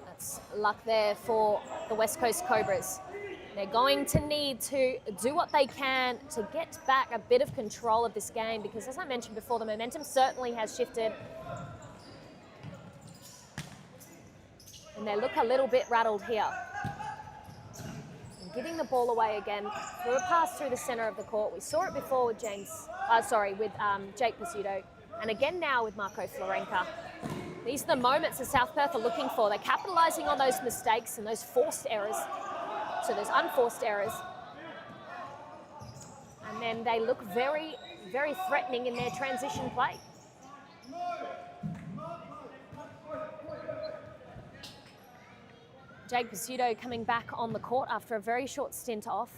That's luck there for the West Coast Cobras. They're going to need to do what they can to get back a bit of control of this game because, as I mentioned before, the momentum certainly has shifted. And they look a little bit rattled here. And giving the ball away again through a pass through the centre of the court. We saw it before with Jake Pizzuto, and again now with Marco Florenka. These are the moments that South Perth are looking for. They're capitalising on those mistakes and those forced errors. So there's unforced errors. And then they look very, very threatening in their transition play. Jake Pizzuto coming back on the court after a very short stint off.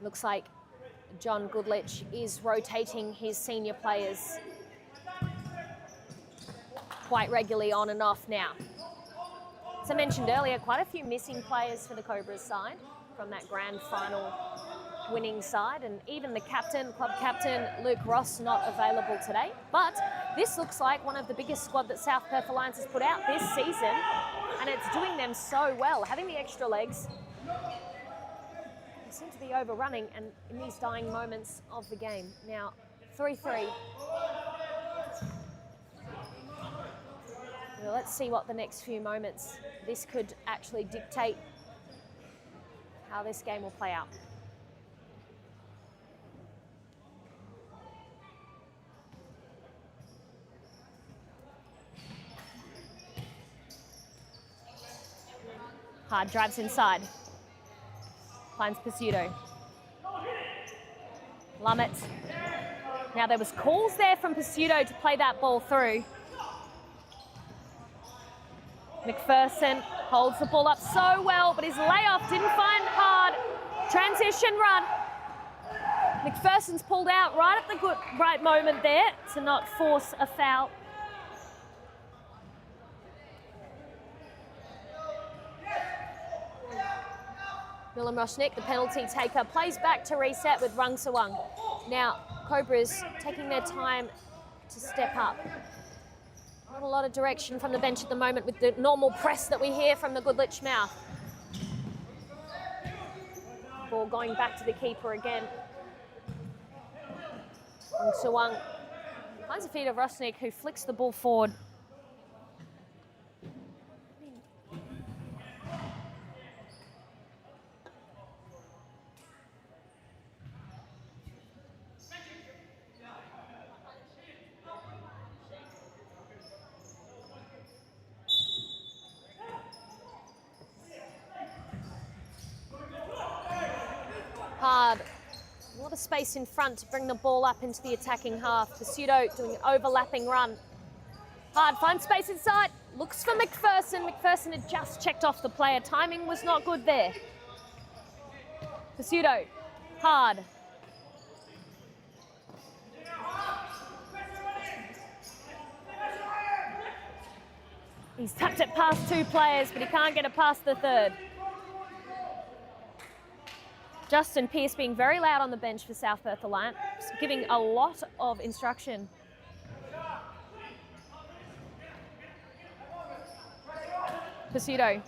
Looks like John Goodlich is rotating his senior players quite regularly on and off now. As I mentioned earlier, quite a few missing players for the Cobras side from that grand final winning side, and even the captain, club captain, Luke Ross, not available today. But this looks like one of the biggest squad that South Perth Alliance has put out this season, and it's doing them so well. Having the extra legs, they seem to be overrunning and in these dying moments of the game. Now, 3-3. Well, let's see what the next few moments, this could actually dictate how this game will play out. Hard drives inside. Finds Pursuto. Lummett. Now there was calls there from Pursuto to play that ball through. McPherson holds the ball up so well, but his layoff didn't find Hard. Transition run. McPherson's pulled out right at the right moment there to not force a foul. Milam Roshnik, the penalty taker, plays back to reset with Rung Sawang. Now, Cobras taking their time to step up. Not a lot of direction from the bench at the moment with the normal press that we hear from the Goodlich mouth. Ball going back to the keeper again. Rung Sawang finds the feet of Roshnik, who flicks the ball forward. Hard. A lot of space in front to bring the ball up into the attacking half. Pursuto doing an overlapping run. Hard finds space inside. Looks for McPherson. McPherson had just checked off the player. Timing was not good there. Pursuto. Hard. He's tapped it past two players, but he can't get it past the third. Justin Pearce being very loud on the bench for South Perth Alliance, giving a lot of instruction. Pursuto.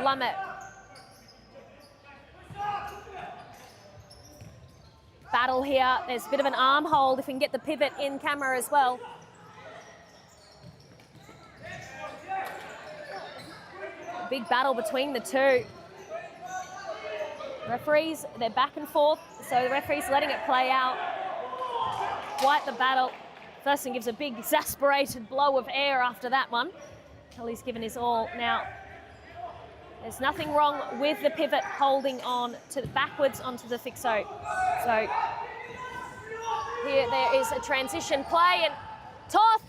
Lummett. Battle here. There's a bit of an arm hold if we can get the pivot in camera as well. Big battle between the two. Referees, they're back and forth, so the referee's letting it play out. Quite the battle. Thurston gives a big exasperated blow of air after that one. Kelly's given his all. Now, there's nothing wrong with the pivot holding on to backwards onto the fixo. So here there is a transition play, and Toth,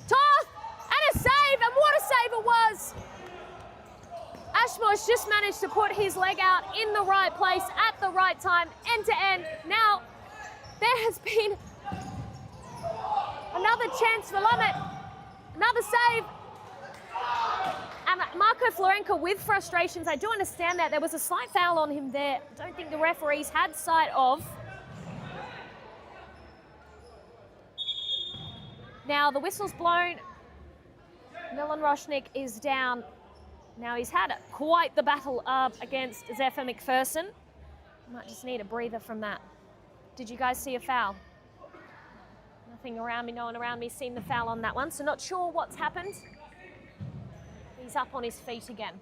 and a save, and what a save it was! Ashmosh just managed to put his leg out in the right place at the right time, end to end. Now, there has been another chance for Lummett, another save. And Marco Florenko with frustrations. I do understand that. There was a slight foul on him there. I don't think the referees had sight of. Now, the whistle's blown. Milan Roshnik is down. Now he's had quite the battle up against Zephyr McPherson. Might just need a breather from that. Did you guys see a foul? Nothing around me, no one around me seen the foul on that one, so not sure what's happened. He's up on his feet again.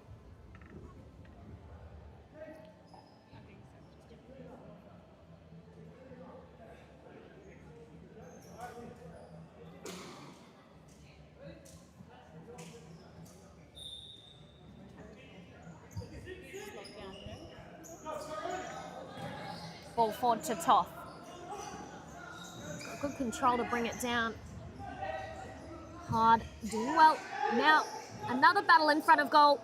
Ball forward to Toth. Good control to bring it down. Hard, doing well. Now, another battle in front of goal.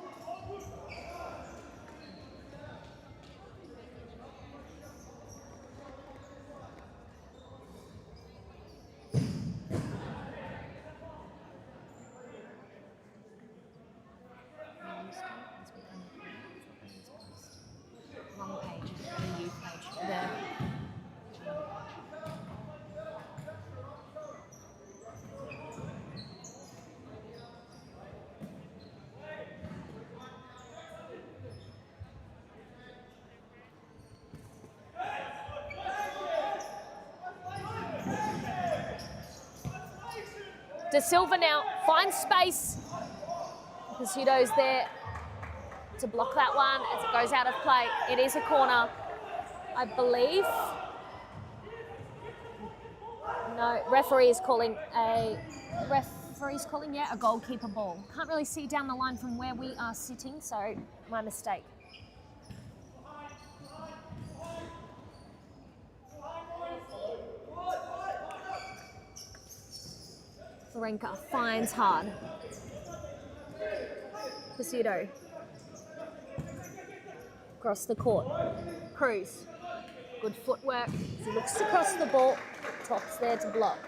Wrong page, the youth page. There. De Silva now finds space. Pseudo's there to block that one as it goes out of play. It is a corner, I believe. No, referee's calling a goalkeeper ball. Can't really see down the line from where we are sitting, so my mistake. Florenka finds hard. Pseudo. Across the court. Cruz. Good footwork as he looks across the ball. Top's there to block.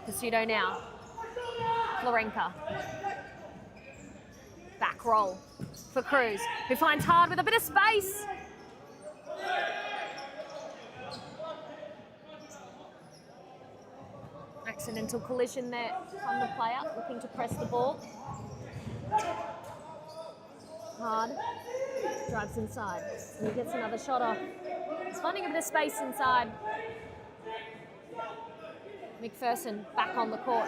Pseudo now. Florenka. Back roll for Cruz, who finds hard with a bit of space. Accidental collision there from the player, looking to press the ball. Hard, drives inside, and he gets another shot off. He's finding a bit of space inside. McPherson back on the court.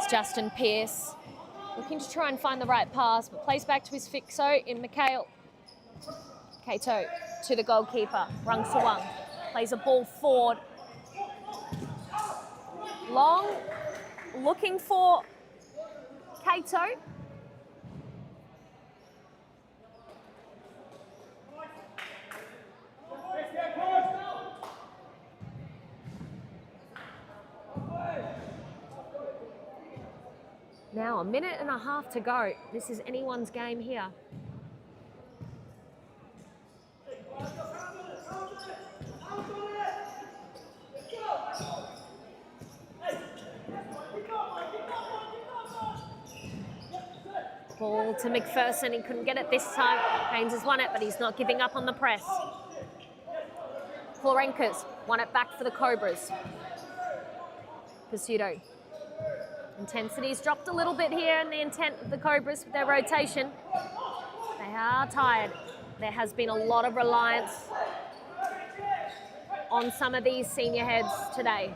Justin Pearce looking to try and find the right pass, but plays back to his fixo in Mikhail. Kato to the goalkeeper, Rung Sawang. Plays a ball forward. Long, looking for Kato. Now, a minute and a half to go. This is anyone's game here. Ball to McPherson. He couldn't get it this time. Haynes has won it, but he's not giving up on the press. Florenka's won it back for the Cobras. Pseudo. Intensity's dropped a little bit here in the intent of the Cobras with their rotation. They are tired. There has been a lot of reliance on some of these senior heads today.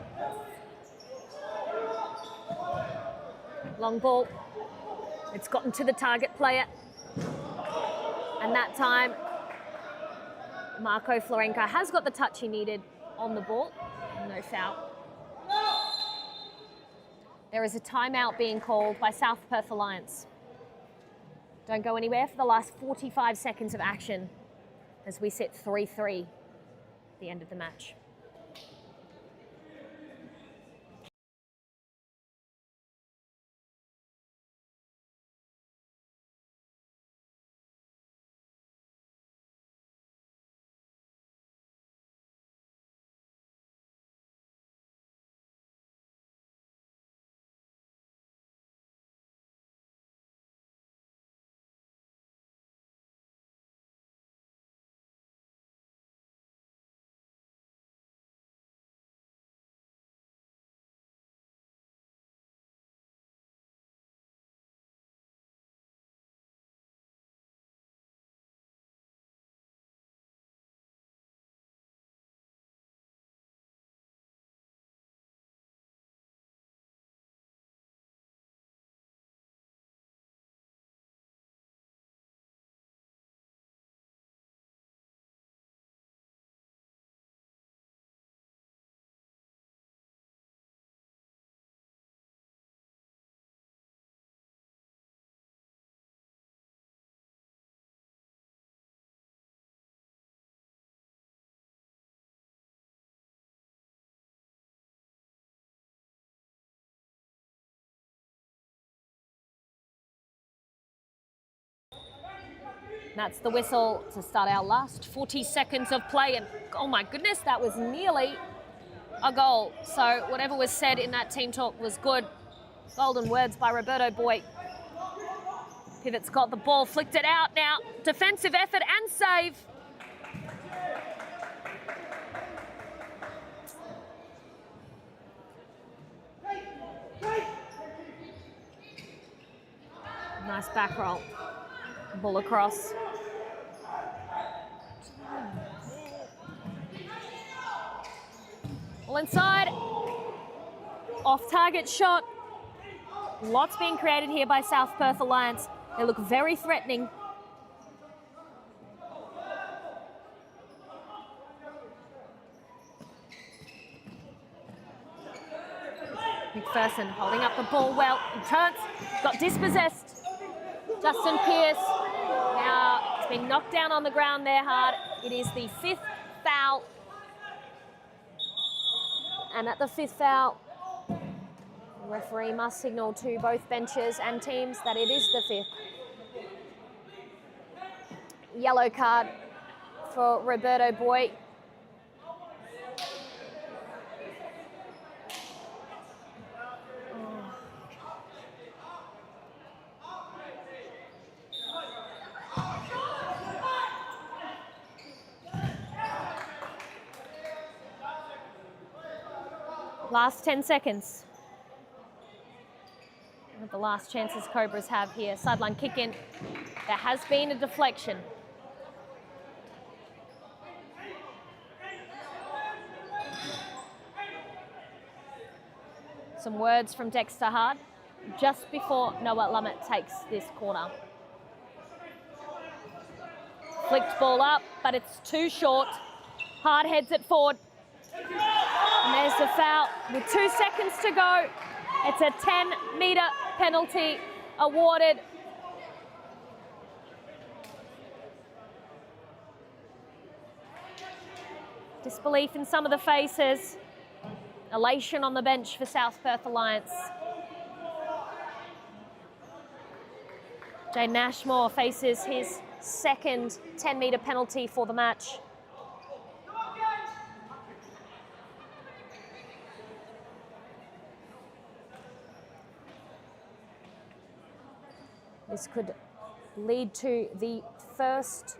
Long ball. It's gotten to the target player. And that time, Marco Florenka has got the touch he needed on the ball. No foul. There is a timeout being called by South Perth Alliance. Don't go anywhere for the last 45 seconds of action as we sit 3-3 at the end of the match. That's the whistle to start our last 40 seconds of play. And oh my goodness, that was nearly a goal. So whatever was said in that team talk was good. Golden words by Roberto Boy. Pivot's got the ball, flicked it out now. Defensive effort and save. Nice back roll. Ball across. All inside. Off target shot. Lots being created here by South Perth Alliance. They look very threatening. McPherson holding up the ball well. He turns, got dispossessed. Justin Pearce now has been knocked down on the ground there hard. It is the 5th foul. And at the 5th foul, the referee must signal to both benches and teams that it is the 5th. Yellow card for Roberto Boy. Last 10 seconds. One of the last chances Cobras have here. Sideline kick in. There has been a deflection. Some words from Dexter Hart just before Noah Lummett takes this corner. Flicked ball up, but it's too short. Hart heads it forward. And there's the foul with 2 seconds to go. It's a 10-metre penalty awarded. Disbelief in some of the faces. Elation on the bench for South Perth Alliance. Jaden Ashmore faces his second 10-metre penalty for the match. This could lead to the first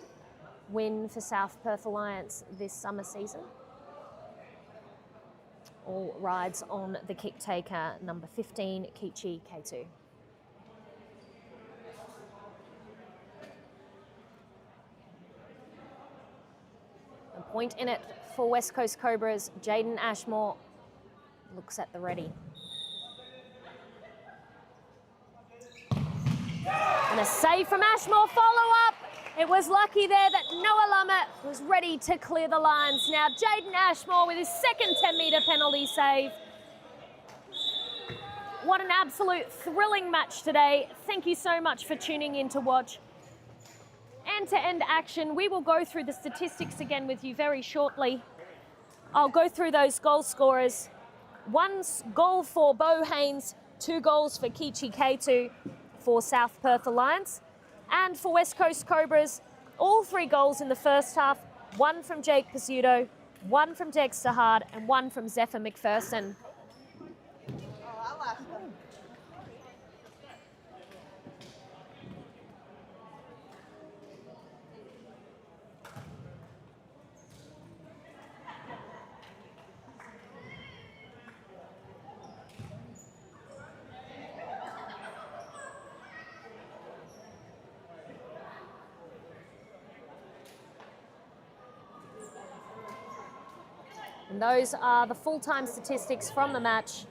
win for South Perth Alliance this summer season. All rides on the kick taker, number 15, Kichi K2. A point in it for West Coast Cobras. Jaden Ashmore looks at the ready. And a save from Ashmore, follow-up. It was lucky there that Noah Lummett was ready to clear the lines. Now Jaden Ashmore with his second 10-metre penalty save. What an absolute thrilling match today. Thank you so much for tuning in to watch end-to-end action. We will go through the statistics again with you very shortly. I'll go through those goal scorers. 1 goal for Bo Haynes, 2 goals for Kichi K2 for South Perth Alliance. And for West Coast Cobras, all 3 goals in the first half, 1 from Jake Pizzuto, 1 from Dexter Hart, and 1 from Zephyr McPherson. And those are the full-time statistics from the match.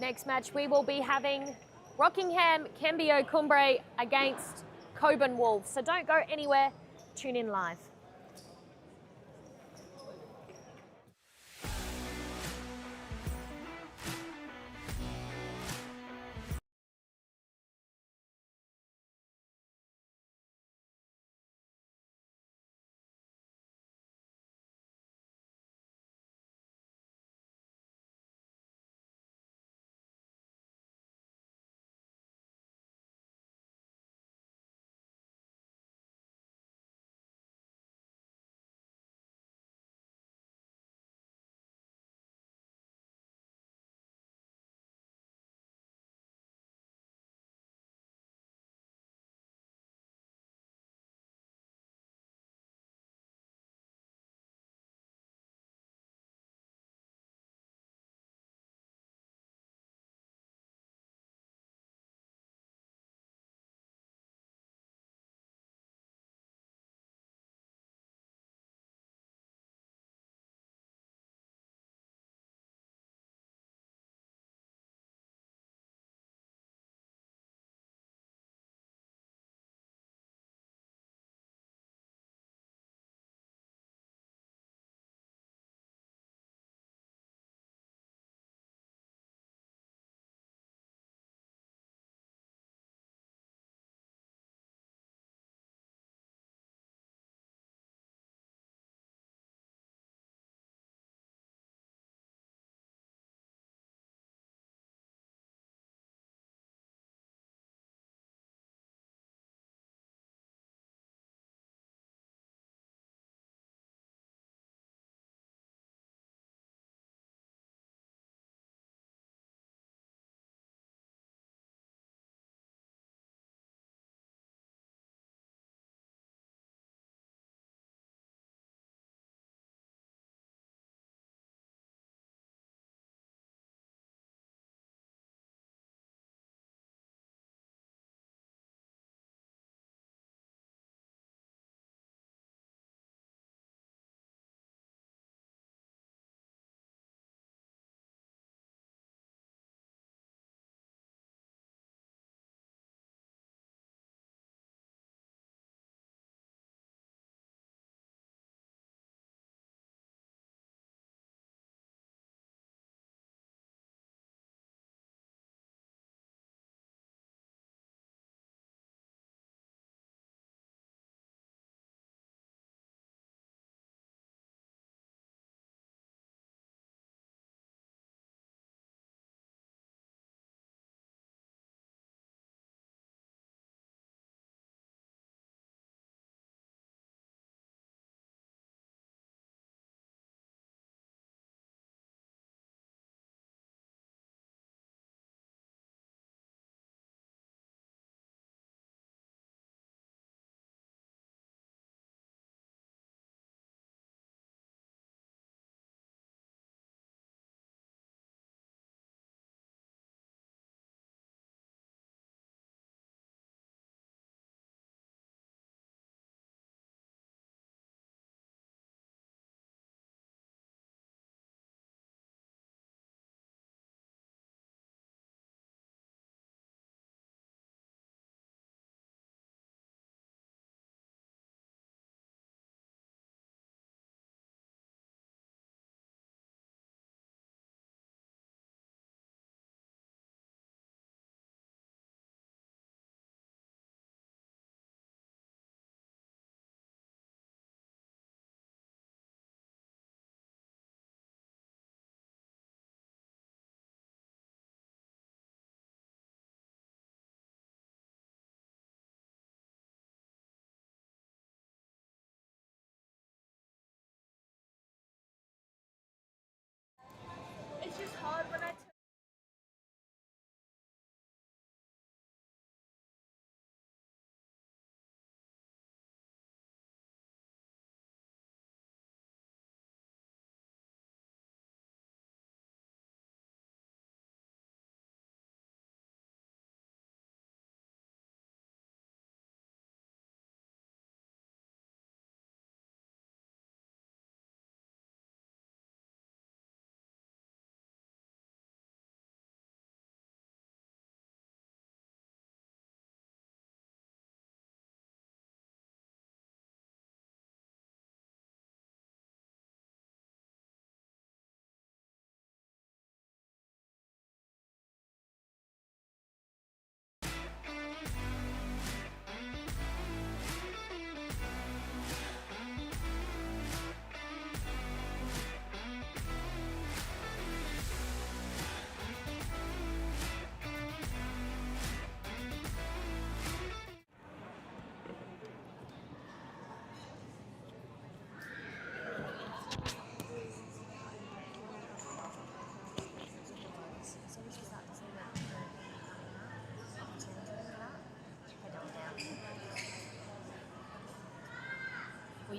Next match, we will be having Rockingham Cambio Cumbre against Cockburn Wolves. So don't go anywhere, tune in live.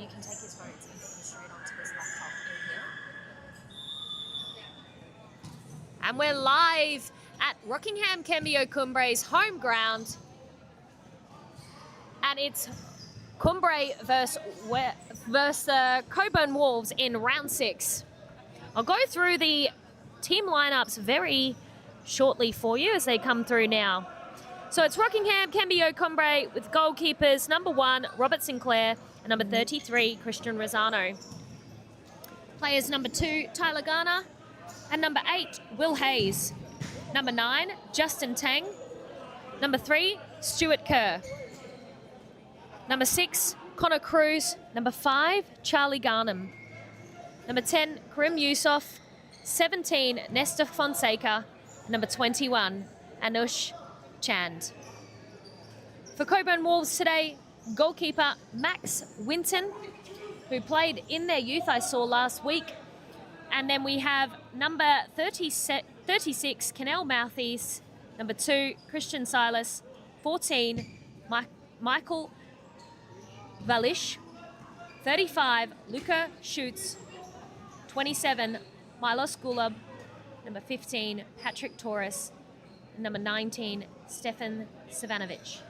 you can take his notes and put them straight onto this laptop in here. And we're live at Rockingham Cambio Cumbre's home ground. And it's Cumbre versus Cockburn Wolves in round 6. I'll go through the team lineups very shortly for you as they come through now. So it's Rockingham Cambio Cumbre with goalkeepers number 1, Robert Sinclair, and number 33, Christian Rosano. Players number 2, Tyler Garner, and number 8, Will Hayes. Number 9, Justin Tang. Number 3, Stuart Kerr. Number 6, Connor Cruz. Number 5, Charlie Garnham. Number 10, Karim Yusof. 17, Nesta Fonseca. Number 21, Anush Chand. For Cockburn Wolves today, goalkeeper Max Winton, who played in their youth I saw last week. And then we have number 36, Canel Mouthies. Number 2, Christian Silas. 14, Michael Valish. 35, Luka Schutz. 27, Milos Gulab. Number 15, Patrick Torres. And number 19, Stefan Savanovic.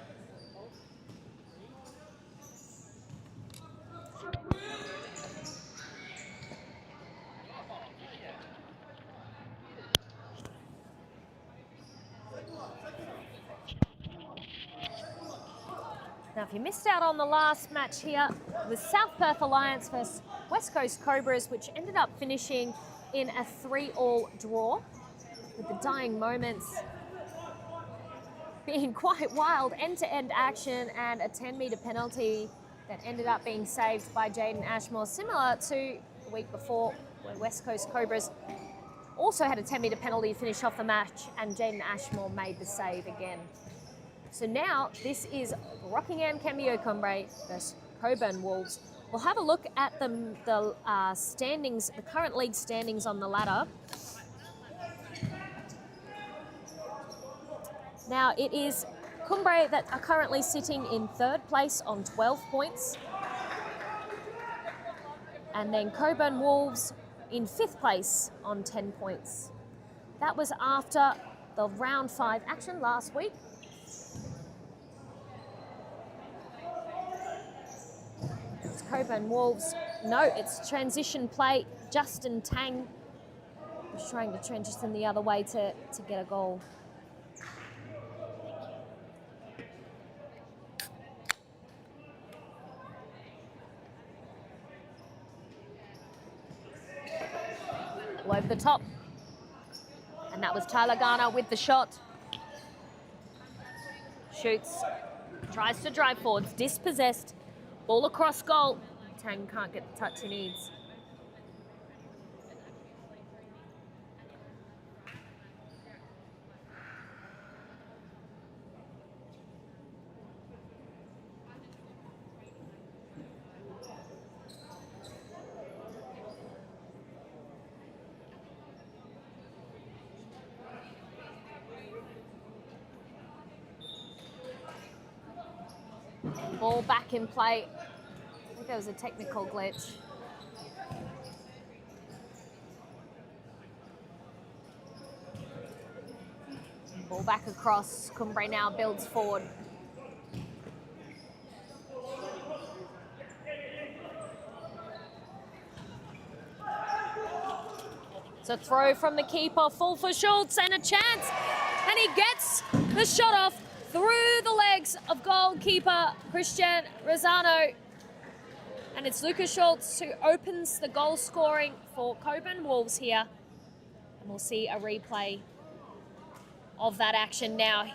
Now, if you missed out on the last match here, it was South Perth Alliance versus West Coast Cobras, which ended up finishing in a 3-all draw, with the dying moments being quite wild, end-to-end action and a 10-metre penalty that ended up being saved by Jaden Ashmore, similar to the week before where West Coast Cobras also had a 10-metre penalty to finish off the match and Jaden Ashmore made the save again. So now this is Rockingham Cambio Cumbre versus Cockburn Wolves. We'll have a look at the standings, the current league standings on the ladder. Now it is Cumbre that are currently sitting in 3rd place on 12 points. And then Cockburn Wolves in 5th place on 10 points. That was after the round 5 action last week. It's Cockburn Wolves. No, it's transition play. Justin Tang was trying to transition the other way to get a goal. Over the top. And that was Tyler Garner with the shot. Shoots. Tries to drive forwards. Dispossessed. Ball across goal. Tang can't get the touch he needs. Ball back in play. I think there was a technical glitch. Ball back across. Cumbre now builds forward. It's a throw from the keeper, full for Schultz, and a chance. And he gets the shot off through the legs of goalkeeper Christian Rosano. And it's Lucas Schultz who opens the goal scoring for Cockburn Wolves here. And we'll see a replay of that action now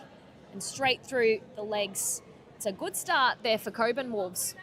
and straight through the legs. It's a good start there for Cockburn Wolves.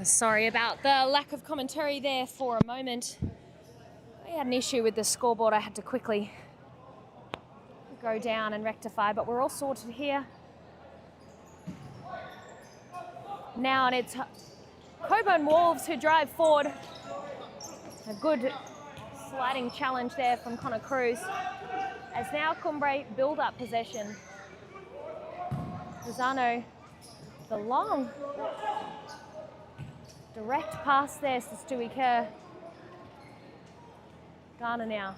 Sorry about the lack of commentary there for a moment. I had an issue with the scoreboard I had to quickly go down and rectify, but we're all sorted here. Now, and it's Cockburn Wolves who drive forward. A good sliding challenge there from Connor Cruz. As now Cumbre build up possession. Rosano, the long direct pass there to Stewie Kerr. Ghana now.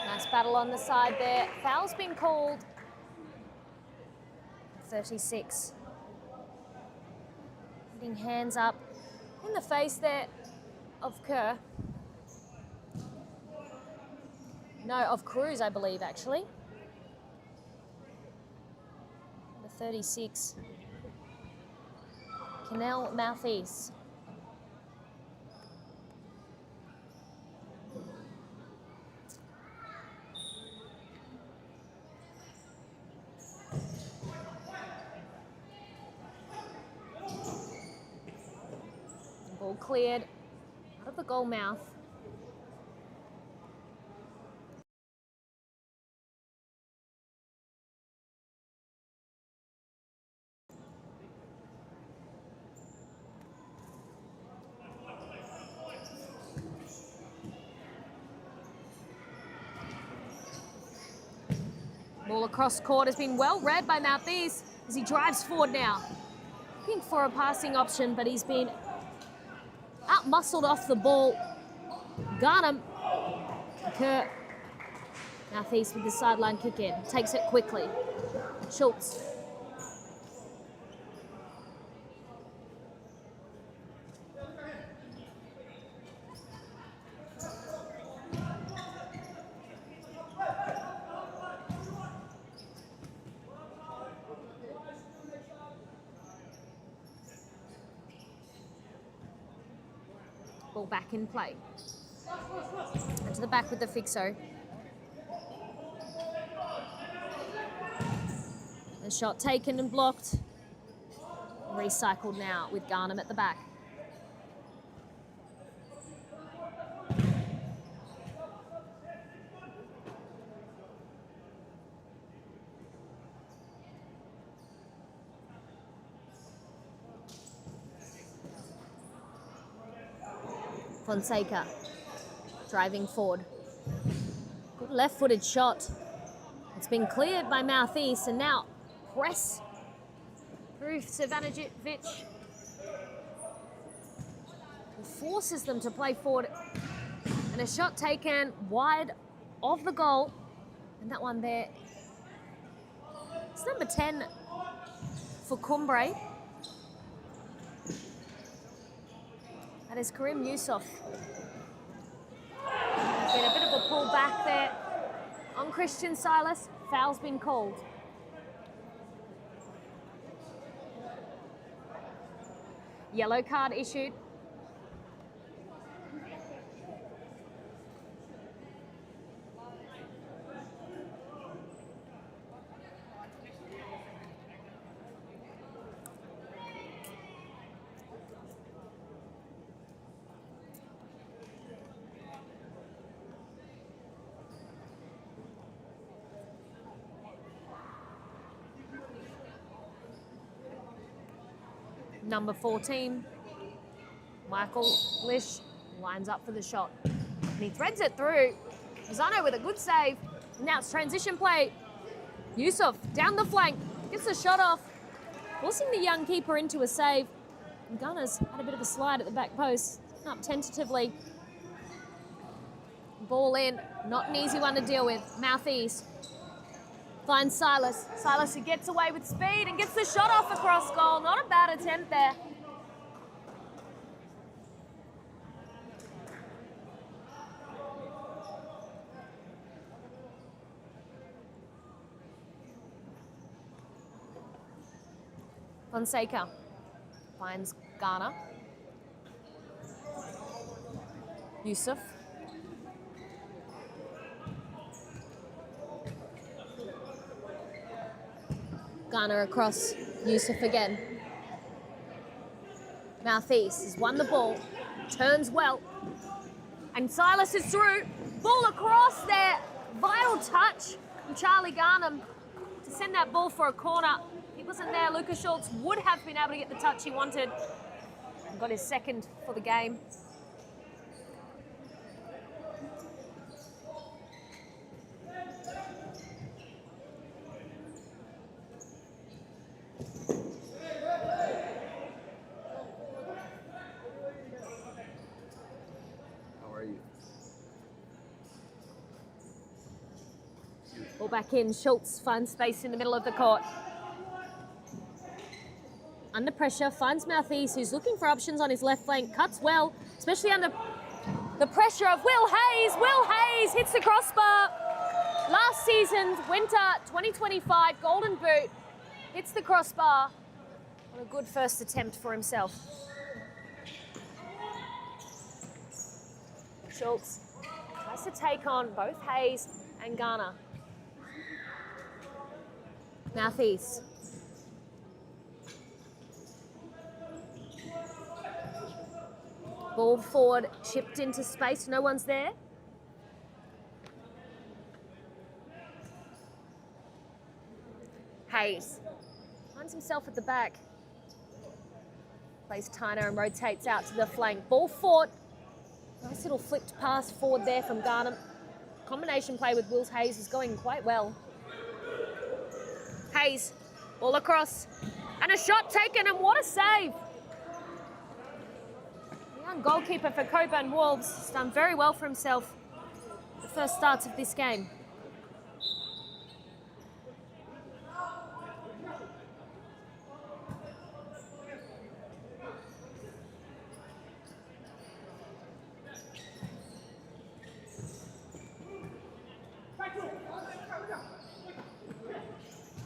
Nice battle on the side there. Foul's been called. 36. Putting hands up in the face there of Kerr. No, of Cruz, I believe, actually. The 36. Canal Moutheast. Ball cleared out of the goal mouth. Ball across court has been well read by Moutheast as he drives forward now. Looking for a passing option, but he's been out-muscled off the ball. Garnham. Kerr. Moutheast with the sideline kick in. Takes it quickly. Schultz. Ball back in play. And to the back with the fixo. The shot taken and blocked. Recycled now with Garnham at the back. Fonseca driving forward. Good left-footed shot. It's been cleared by Moutheast, and now press through Savanovic. Forces them to play forward. And a shot taken wide of the goal. And that one there. It's number 10 for Cumbre. That is Karim Yusuf. There's been a bit of a pull back there on Christian Silas. Foul's been called. Yellow card issued. Number 14, Michael Lish lines up for the shot. And he threads it through. Rosano with a good save. Now it's transition play. Yusuf down the flank, gets the shot off, forcing the young keeper into a save. And Gunners had a bit of a slide at the back post, up tentatively. Ball in, not an easy one to deal with. Moutheast finds Silas. Silas who gets away with speed and gets the shot off across goal. Not a bad attempt there. Fonseca finds Ghana. Yusuf. Ghana across. Yusuf again. Moutheast has won the ball. Turns well. And Silas is through. Ball across there. Vital touch from Charlie Garnham to send that ball for a corner. He wasn't there. Lucas Schultz would have been able to get the touch he wanted. And got his second for the game. Ball back in. Schultz finds space in the middle of the court. Under pressure, finds Moutheast, who's looking for options on his left flank. Cuts well, especially under the pressure of Will Hayes. Will Hayes hits the crossbar. Last season's winter 2025 Golden Boot. Hits the crossbar. What a good first attempt for himself. Schultz tries to take on both Hayes and Garner. Moutheast. Ball forward, chipped into space, no one's there. Hayes finds himself at the back. Plays Tyner and rotates out to the flank. Ball forward. Nice little flipped pass forward there from Garnham. Combination play with Will Hayes is going quite well. Hayes, ball across, and a shot taken, and what a save! The young goalkeeper for Cockburn Wolves has done very well for himself the first starts of this game.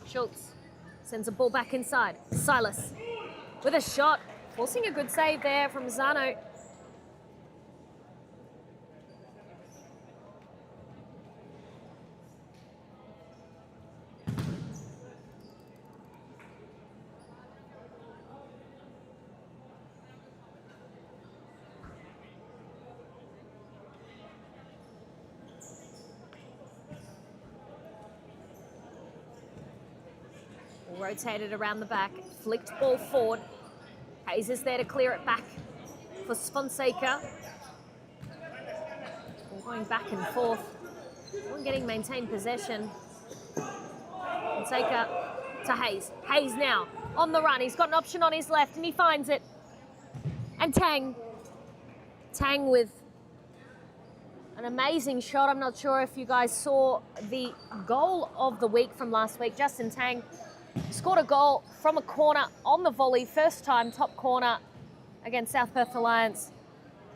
Schultz sends a ball back inside. Silas with a shot, forcing a good save there from Zano. Rotated around the back, flicked ball forward. Hayes is there to clear it back for Fonseca. Ball going back and forth. Ball getting maintained possession. Fonseca to Hayes. Hayes now on the run. He's got an option on his left and he finds it. And Tang. Tang with an amazing shot. I'm not sure if you guys saw the goal of the week from last week. Justin Tang scored a goal from a corner on the volley, first time top corner against South Perth Alliance,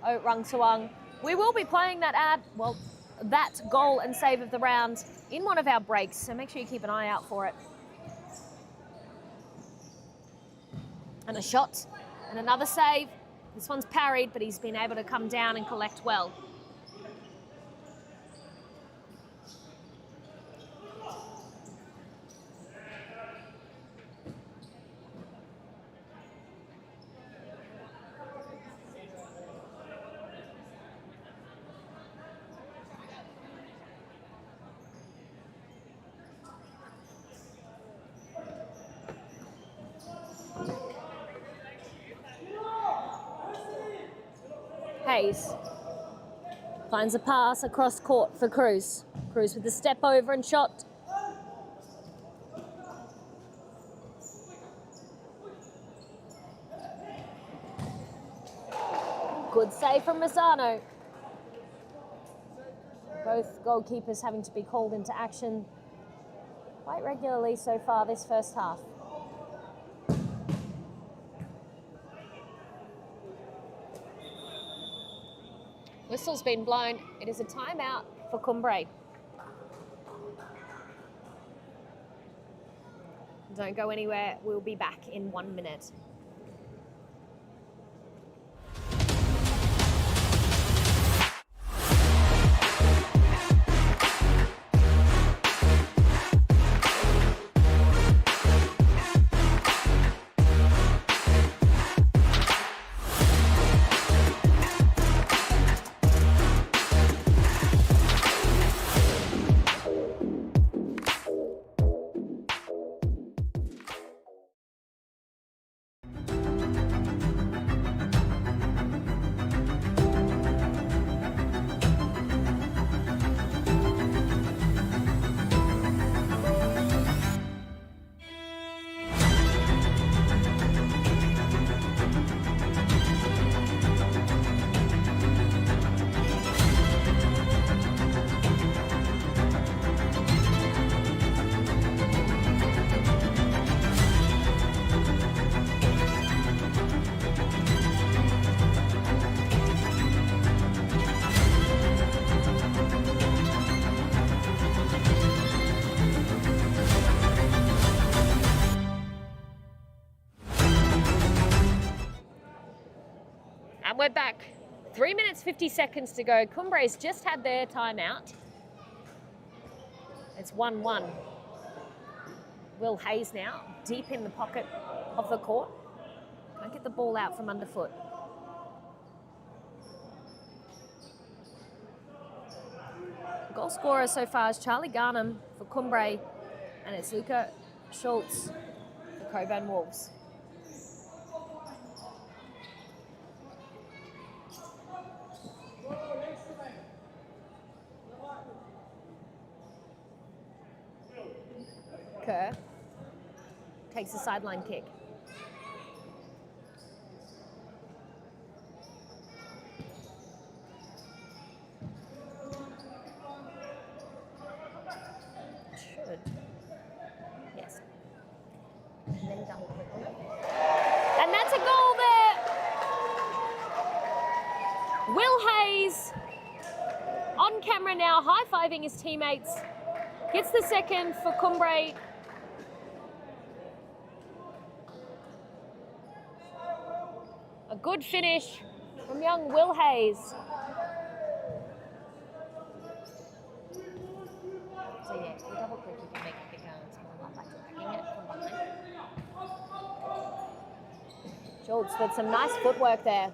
O Rung Suang. We will be playing that goal and save of the round in one of our breaks, so make sure you keep an eye out for it. And a shot, and another save. This one's parried, but he's been able to come down and collect well. Hayes finds a pass across court for Cruz. Cruz with the step over and shot. Good save from Mazzano. Both goalkeepers having to be called into action quite regularly so far this first half. Whistle's been blown. It is a timeout for Cumbre. Don't go anywhere. We'll be back in 1 minute. And we're back. 3 minutes, 50 seconds to go. Cumbre's just had their timeout. It's 1-1. Will Hayes now, deep in the pocket of the court. Can't get the ball out from underfoot. Goal scorer so far is Charlie Garnham for Cumbre, and it's Luca Schultz for Cockburn Wolves. Kerr takes a sideline kick. Should. Yes. And then double quickly. And that's a goal there. Will Hayes on camera now, high-fiving his teammates. Gets the second for Cumbre. A good finish from young Will Hayes. So yeah, if you double click, you can make it bigger. It's more like attacking it from behind. Schultz with some nice footwork there.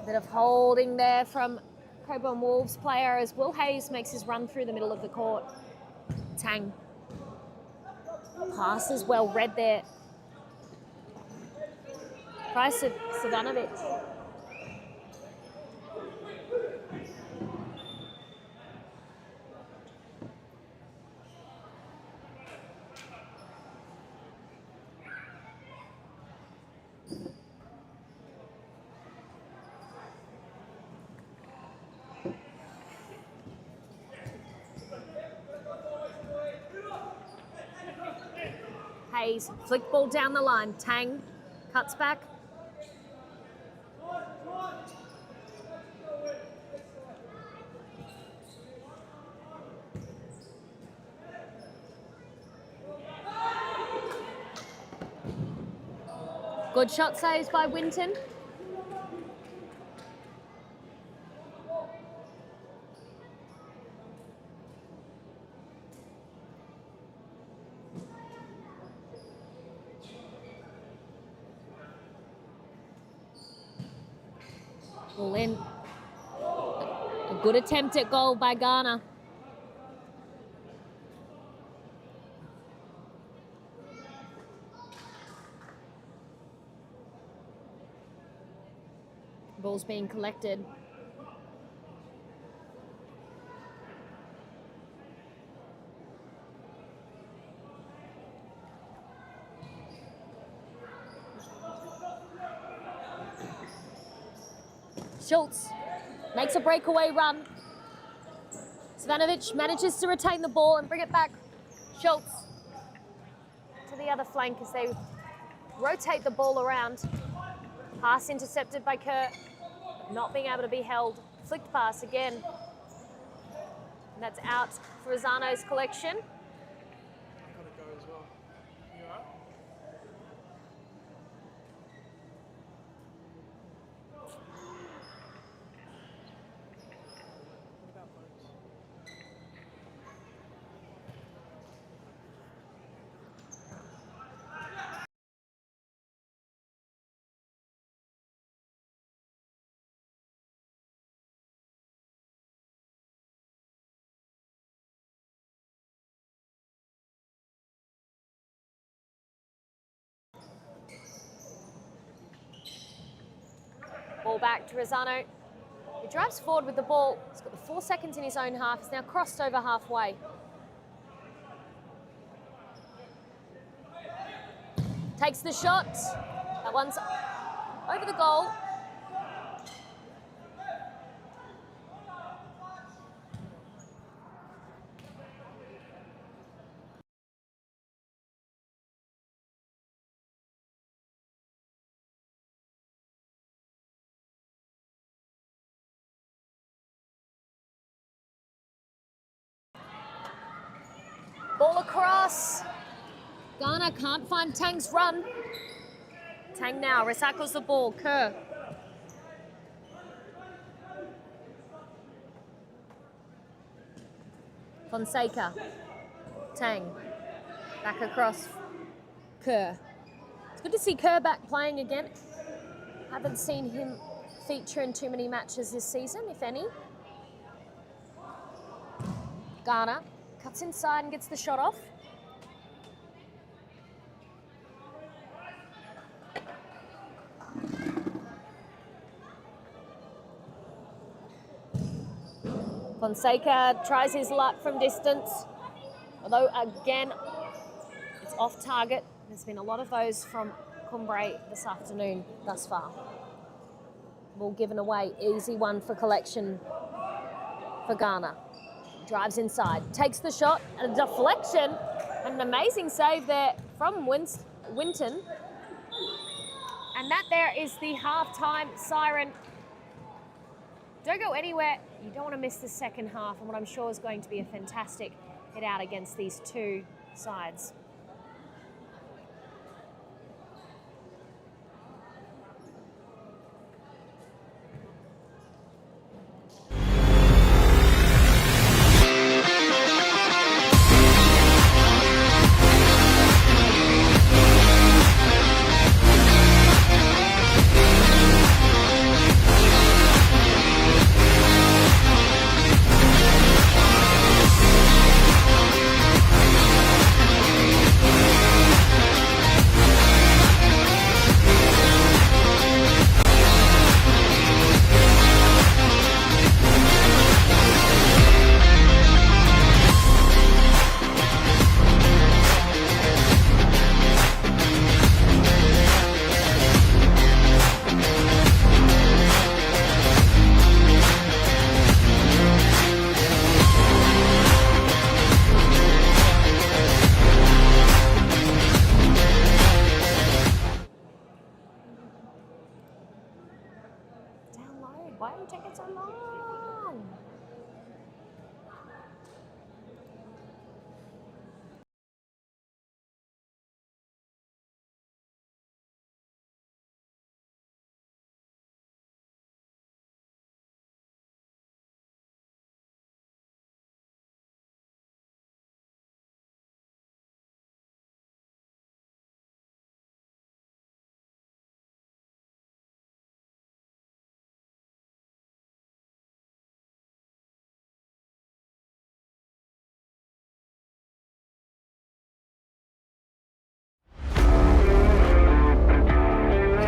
Bit of holding there from Cockburn Wolves player as Will Hayes makes his run through the middle of the court. Tang. Pass is well read there. Price of Savanovic. Hayes, flick ball down the line. Tang cuts back. Good shot saves by Winton. Ball in. A good attempt at goal by Garner. Ball's being collected. Schultz makes a breakaway run. Savanovic manages to retain the ball and bring it back. Schultz to the other flank as they rotate the ball around. Pass intercepted by Kerr, not being able to be held. Flicked pass again. And that's out for Rosano's collection. Ball back to Rosano. He drives forward with the ball. He's got the 4 seconds in his own half. He's now crossed over halfway. Takes the shot. That one's over the goal. Ball across. Ghana can't find Tang's run. Tang now recycles the ball. Kerr. Fonseca. Tang. Back across. Kerr. It's good to see Kerr back playing again. Haven't seen him feature in too many matches this season, if any. Ghana cuts inside and gets the shot off. Fonseca tries his luck from distance, although again, it's off target. There's been a lot of those from Cumbre this afternoon thus far. Ball given away, easy one for collection for Ghana. Drives inside, takes the shot, and a deflection, and an amazing save there from Winton. And that there is the halftime siren. Don't go anywhere. You don't want to miss the second half, and what I'm sure is going to be a fantastic hit out against these two sides. Why are you taking so long?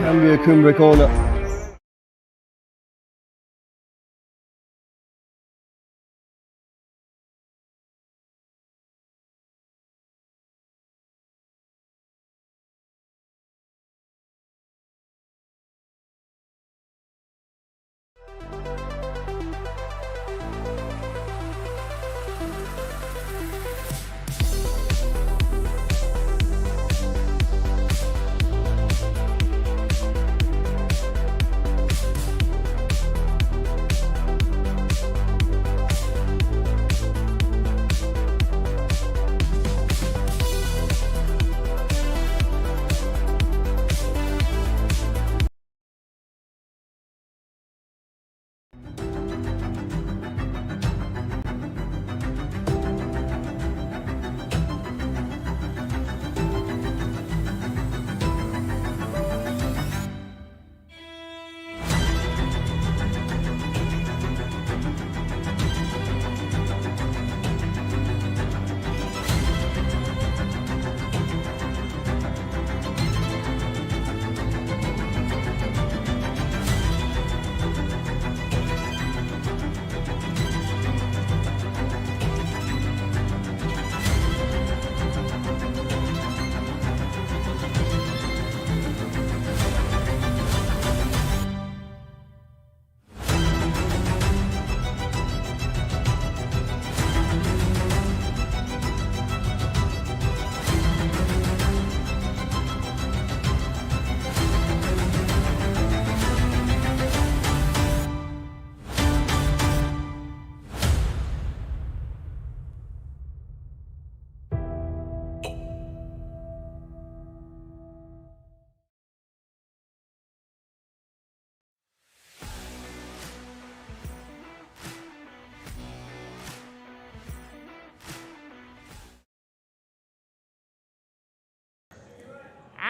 Cambio Cumbre corner.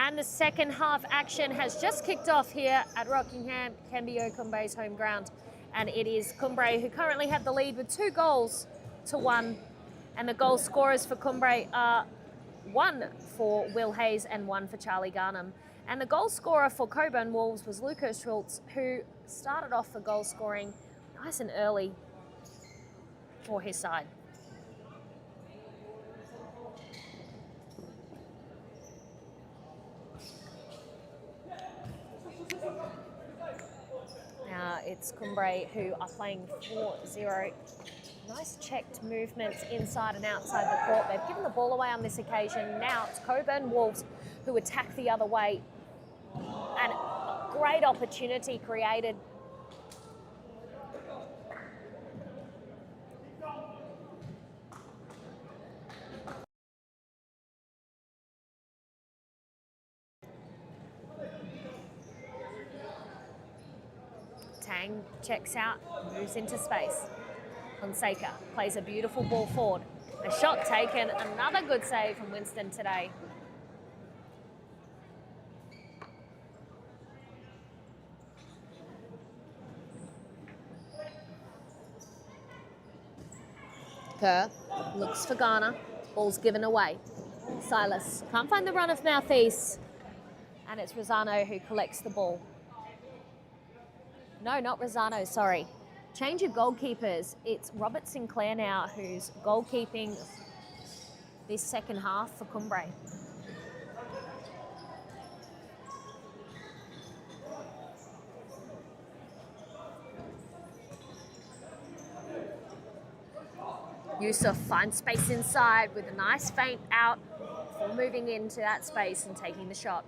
And the second half action has just kicked off here at Rockingham, Cambio Cumbre's home ground. And it is Cumbre who currently have the lead with 2-1. And the goal scorers for Cumbre are 1 for Will Hayes and 1 for Charlie Garnham. And the goal scorer for Cockburn Wolves was Lucas Schultz, who started off the goal scoring nice and early for his side. Now it's Cumbre who are playing 4-0. Nice checked movements inside and outside the court. They've given the ball away on this occasion. Now it's Cockburn Wolves who attack the other way. And a great opportunity created. Tang checks out, moves into space. Fonseca plays a beautiful ball forward. A shot taken, another good save from Winston today. Kerr looks for Ghana, ball's given away. Silas can't find the run of Mouthpiece, and it's Rosano who collects the ball. No, not Rosano, sorry. Change of goalkeepers. It's Robert Sinclair now who's goalkeeping this second half for Cumbre. Yusuf finds space inside with a nice feint out before moving into that space and taking the shot.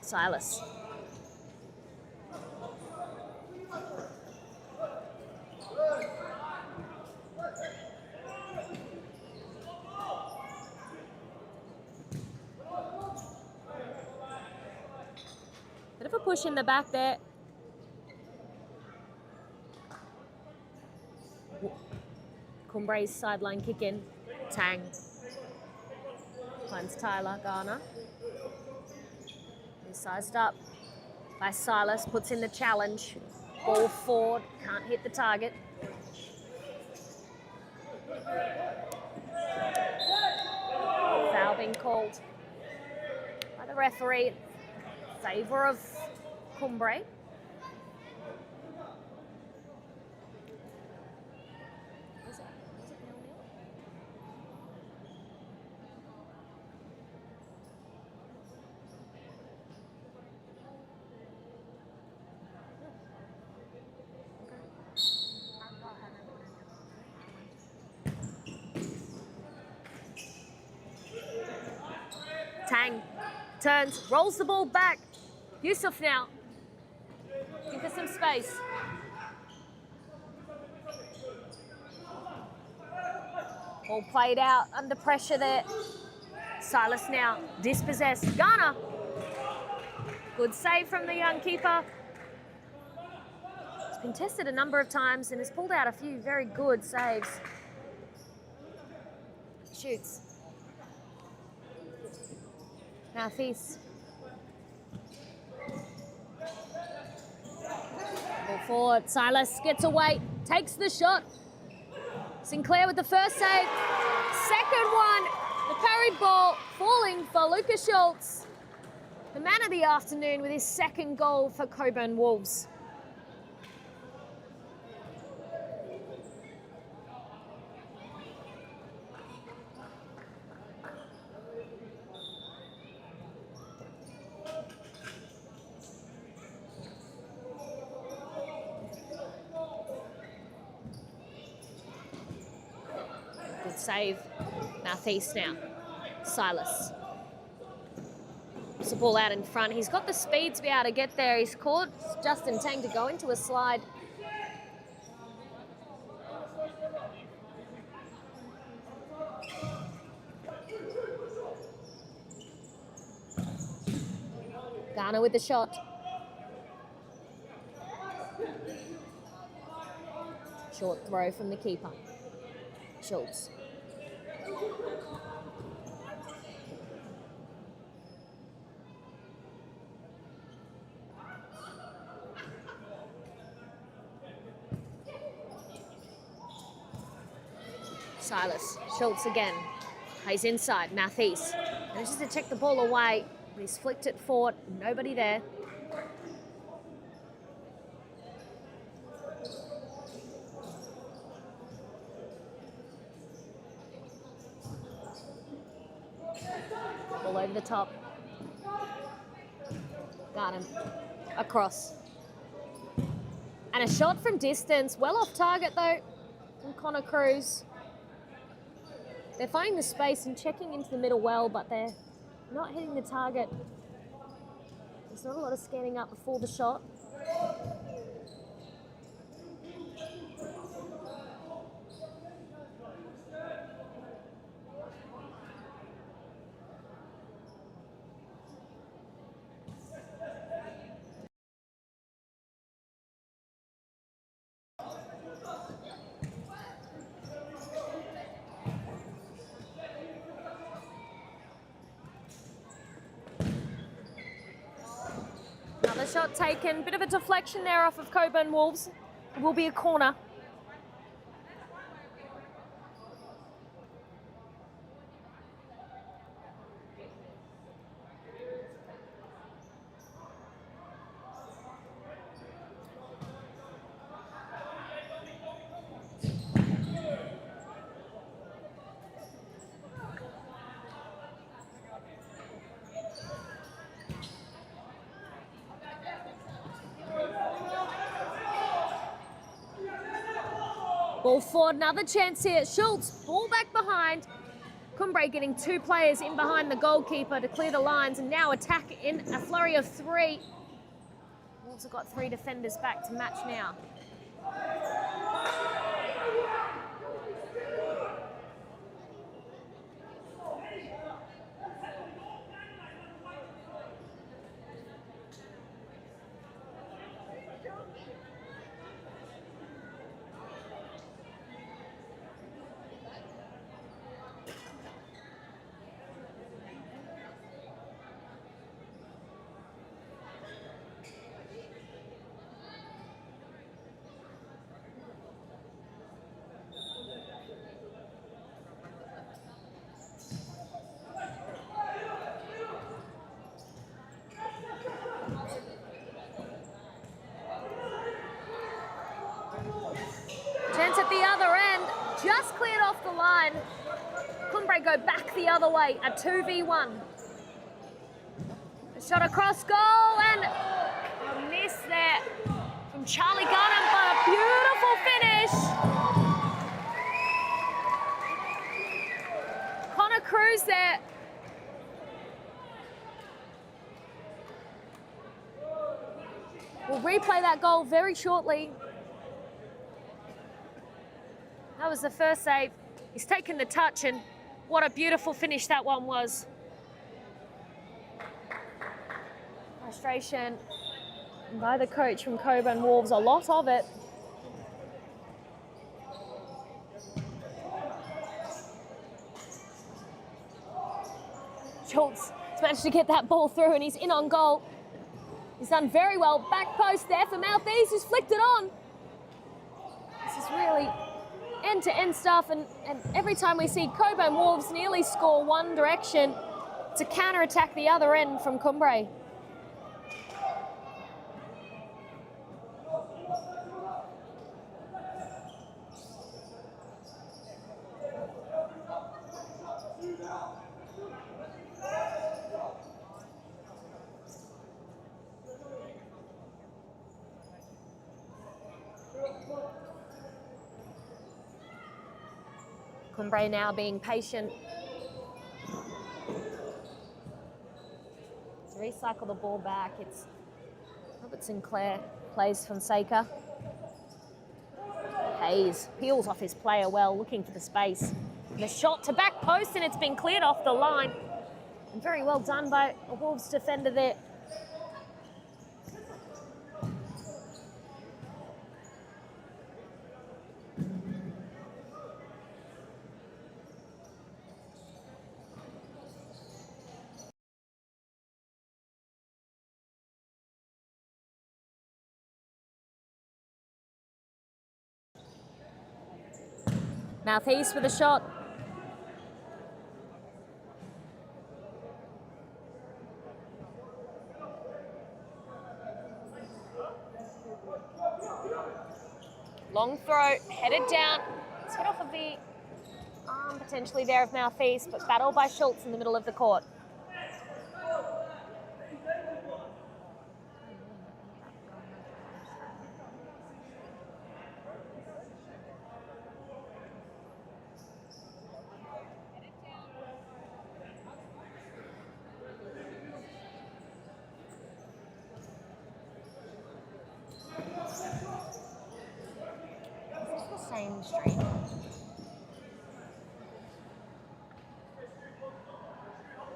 Silas. Bit of a push in the back there. Cumbre's sideline kick in. Tang. Finds Tyler Garner. He's sized up by Silas, puts in the challenge. Ball forward, can't hit the target. Foul being called by the referee in favour of Cumbre. Tang turns, rolls the ball back. Yusuf now. Give her some space. Ball played out under pressure there. Silas now dispossessed. Ghana. Good save from the young keeper. He's been tested a number of times and has pulled out a few very good saves. Shoots. Mouthpiece. Ball forward. Silas gets away, takes the shot. Sinclair with the first save. Second one. The parried ball falling for Lucas Schultz. The man of the afternoon with his second goal for Cockburn Wolves. Good save. Mouthpiece now. Silas. Puts the ball out in front. He's got the speed to be able to get there. He's caught Justin Tang to go into a slide. Garner with the shot. Short throw from the keeper. Schultz. Silas. Schultz again. He's inside. Matthews. Manages to check the ball away. He's flicked it forward. Nobody there. Ball over the top. Got him. Across. And a shot from distance. Well off target though from Connor Cruz. They're finding the space and checking into the middle well, but they're not hitting the target. There's not a lot of scanning up before the shot. Another shot taken, bit of a deflection there off of Cockburn Wolves. It will be a corner. Ball forward, another chance here. Schultz, ball back behind. Cumbre getting 2 players in behind the goalkeeper to clear the lines, and now attack in a flurry of 3. Wolves have got 3 defenders back to match now. Chance at the other end, just cleared off the line. Cumbre go back the other way, a 2v1. A shot across goal and a miss there from Charlie Gunham, but a beautiful finish. Connor Cruz there. We'll replay that goal very shortly. That was the first save. He's taken the touch, and what a beautiful finish that one was. Frustration by the coach from Cockburn Wolves, a lot of it. Schultz has managed to get that ball through, and he's in on goal. He's done very well. Back post there for Maltese, who's flicked it on. This is really end-to-end stuff, and every time we see Cockburn Wolves nearly score one direction to counter-attack the other end from Cumbre. Cumbre now being patient to recycle the ball back. It's Robert Sinclair plays Fonseca. Hayes peels off his player well, looking for the space. And the shot to back post, and it's been cleared off the line. And very well done by a Wolves defender there. Mouth-east with a shot. Long throw, headed down. Let's get off of the arm potentially there of Mouth-east, but battled by Schultz in the middle of the court. Same street.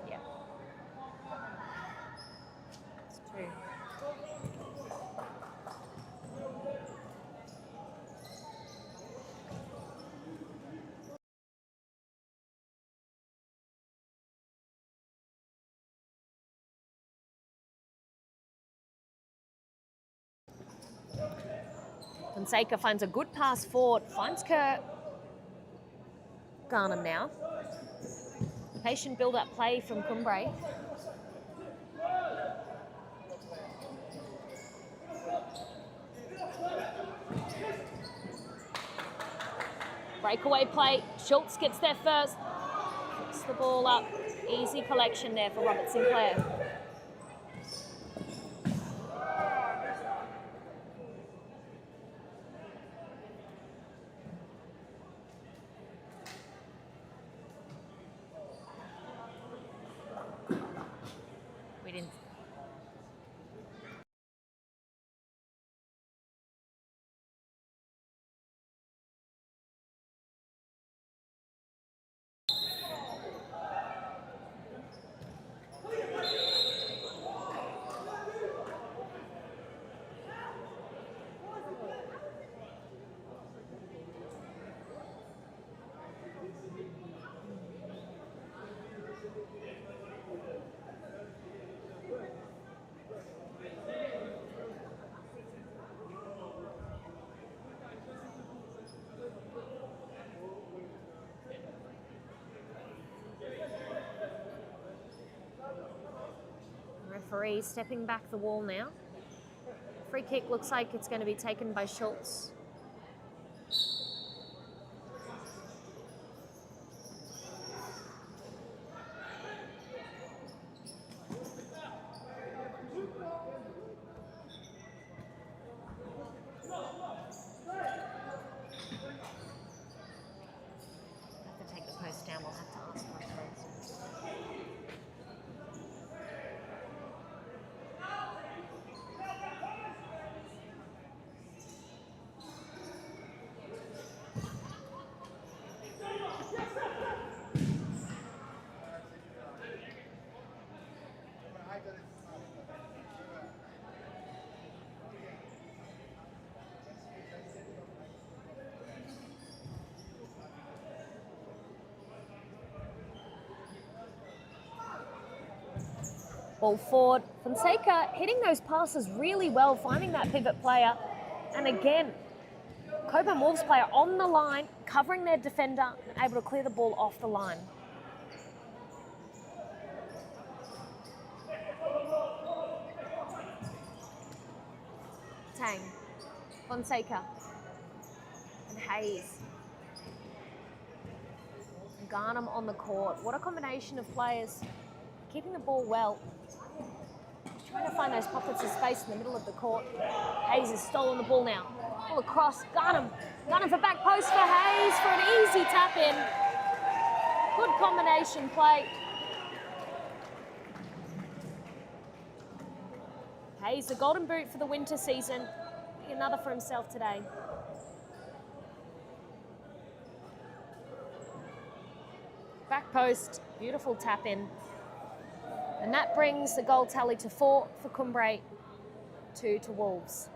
Yeah. It's two. Fonseca finds a good pass forward, finds Garnham now. Patient build-up play from Cumbre. Breakaway play, Schultz gets there first. Puts the ball up, easy collection there for Robert Sinclair. We didn't. Referee stepping back the wall now. Free kick looks like it's going to be taken by Schultz. Have to take the post down, we'll have to ask for it first. Ball forward. Fonseca hitting those passes really well, finding that pivot player. And again, Cockburn Wolves player on the line, covering their defender, and able to clear the ball off the line. Tang, Fonseca, and Hayes. And Garnham on the court. What a combination of players, keeping the ball well. Trying to find those pockets of space in the middle of the court. Hayes has stolen the ball now. Ball across, Garnham. Garnham for back post for Hayes for an easy tap in. Good combination play. Hayes, the golden boot for the winter season. Another for himself today. Back post, beautiful tap in. And that brings the goal tally to 4 for Cumbre, 2 to Wolves.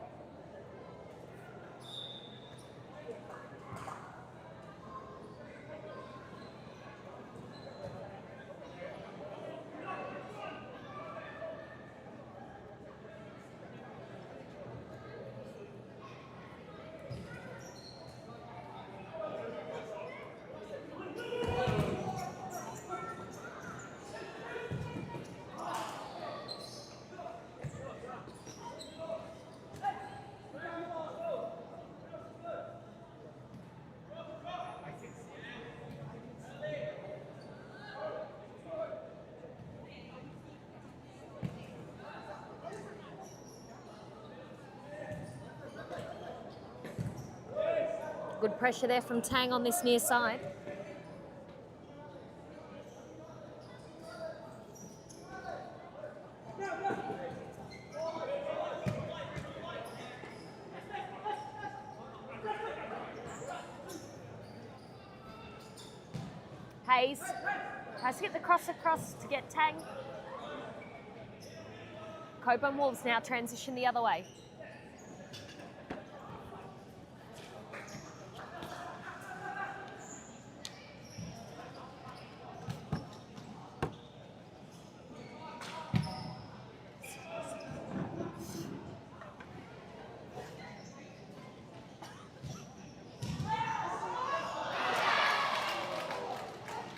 Good pressure there from Tang on this near side. Hayes tries to get the cross across to get Tang. Cockburn Wolves now transition the other way.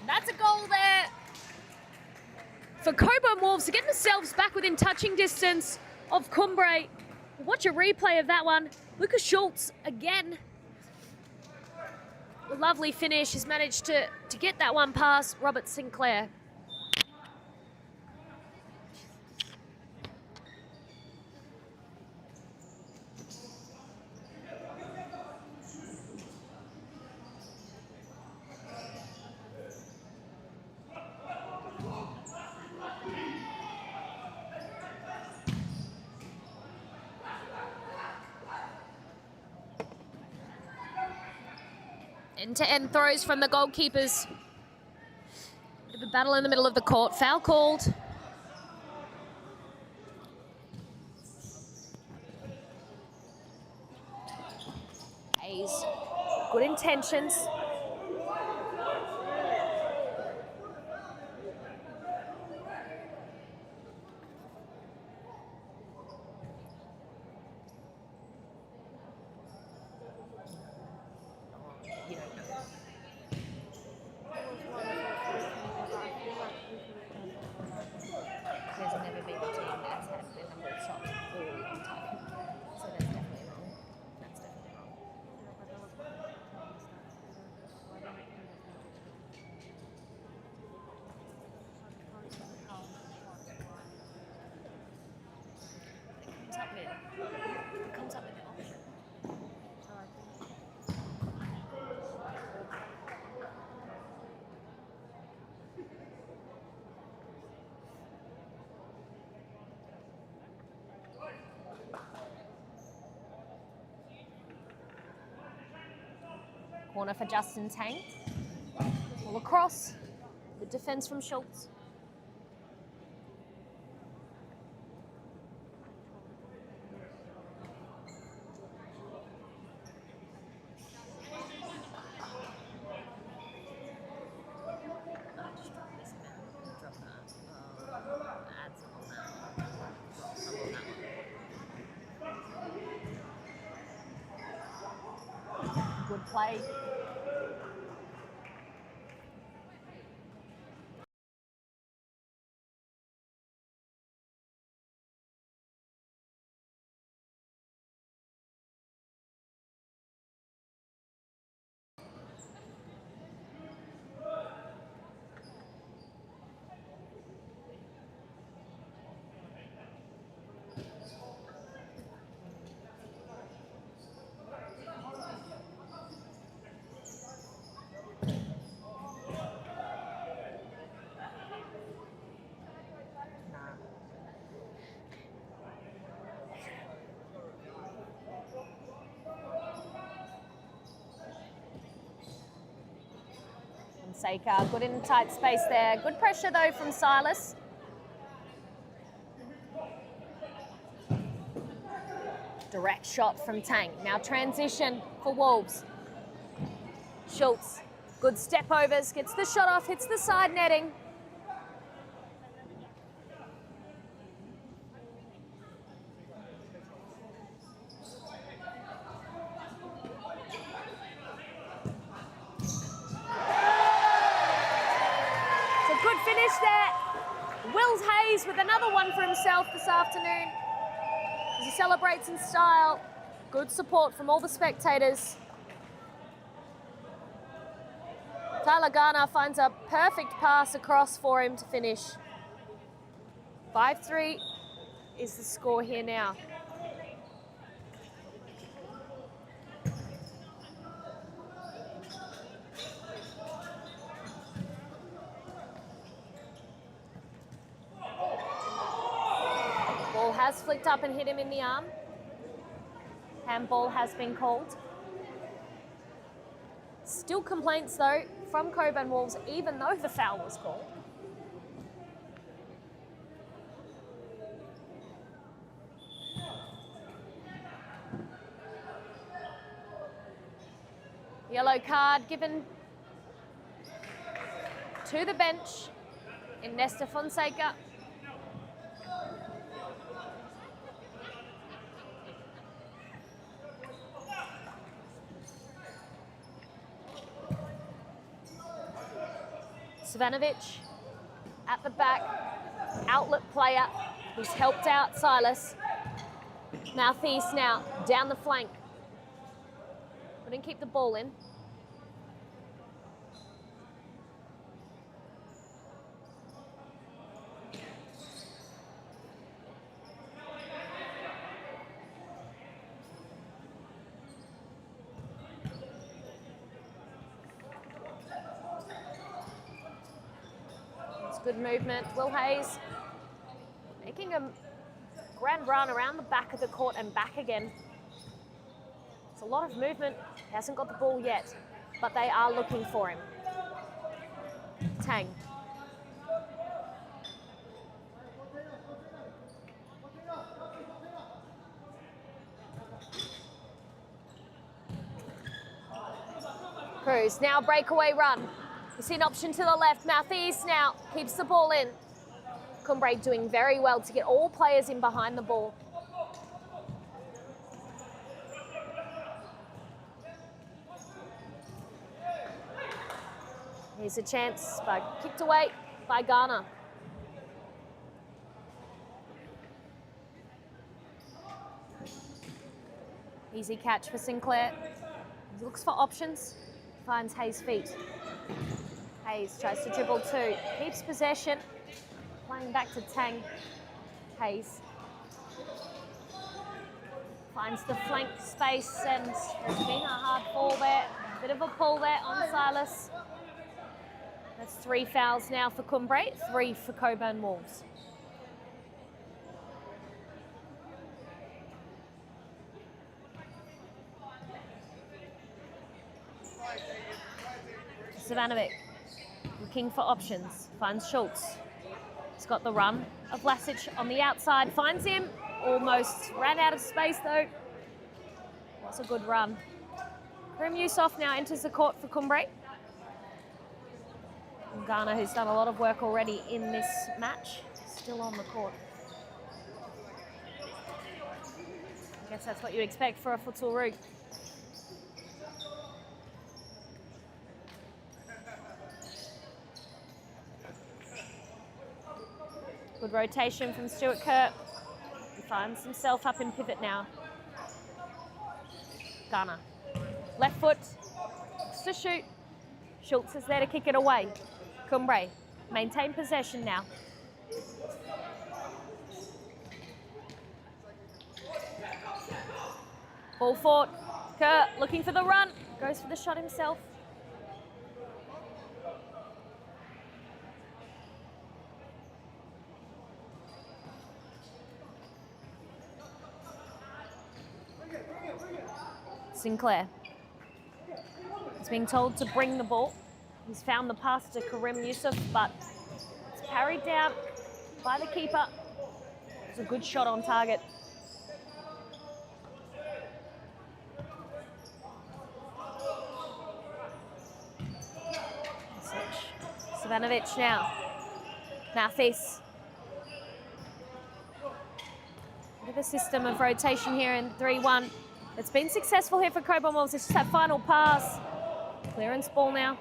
That's a goal there for Cockburn Wolves to get themselves back within touching distance of Cumbre. Watch a replay of that one. Lucas Schultz again. A lovely finish. Has managed to get that one past Robert Sinclair. End-to-end throws from the goalkeepers. Bit of a battle in the middle of the court. Foul called. Hayes, good intentions. There's never been a team that's had the number of shots all on target. So that's definitely wrong. That's definitely wrong. It comes up with an option. Corner for Justin Tang. All across. Good defense from Schultz. Good play. Saker, good in tight space there. Good pressure though from Silas. Direct shot from Tang. Now transition for Wolves. Schultz, good step overs, gets the shot off, hits the side netting. Good finish there. Will Hayes with another one for himself this afternoon as he celebrates in style. Good support from all the spectators. Tyler Garner finds a perfect pass across for him to finish. 5-3 is the score here now. has flicked up and hit him in the arm. Handball has been called. Still complaints though from Cockburn Wolves, even though the foul was called. Yellow card given to the bench in Nesta Fonseca. Savanovic at the back, outlet player who's helped out Silas. Southeast now, down the flank. Couldn't keep the ball in. Good movement. Will Hayes making a grand run around the back of the court and back again. It's a lot of movement. He hasn't got the ball yet, but they are looking for him. Tang. Cruz, now breakaway run. You see an option to the left. Southeast now keeps the ball in. Cumbre doing very well to get all players in behind the ball. Here's a chance, but kicked away by Ghana. Easy catch for Sinclair. He looks for options, finds Hayes' feet. Hayes tries to dribble two, keeps possession, playing back to Tang. Hayes finds the flank space, and there's been a hard fall there. Bit of a pull there on Silas. That's 3 fouls now for Cumbre, 3 for Cockburn Wolves. Savanovic looking for options, finds Schultz. He's got the run of Vlasic on the outside, finds him, almost ran out of space though. That's a good run. Karim Yusuf now enters the court for Cumbre. And Ghana, who's done a lot of work already in this match, still on the court. I guess that's what you expect for a futsal route. Good rotation from Stuart Kerr. He finds himself up in pivot now. Ghana. Left foot, looks to shoot. Schultz is there to kick it away. Cumbre maintain possession now. Ball fought. Kerr looking for the run. Goes for the shot himself. Sinclair is being told to bring the ball. He's found the pass to Karim Yusuf, but it's parried down by the keeper. It's a good shot on target. Savanovic now. Southeast. Bit of a system of rotation here in 3-1. It's been successful here for Cockburn Wolves. It's just that final pass. Clearance ball now.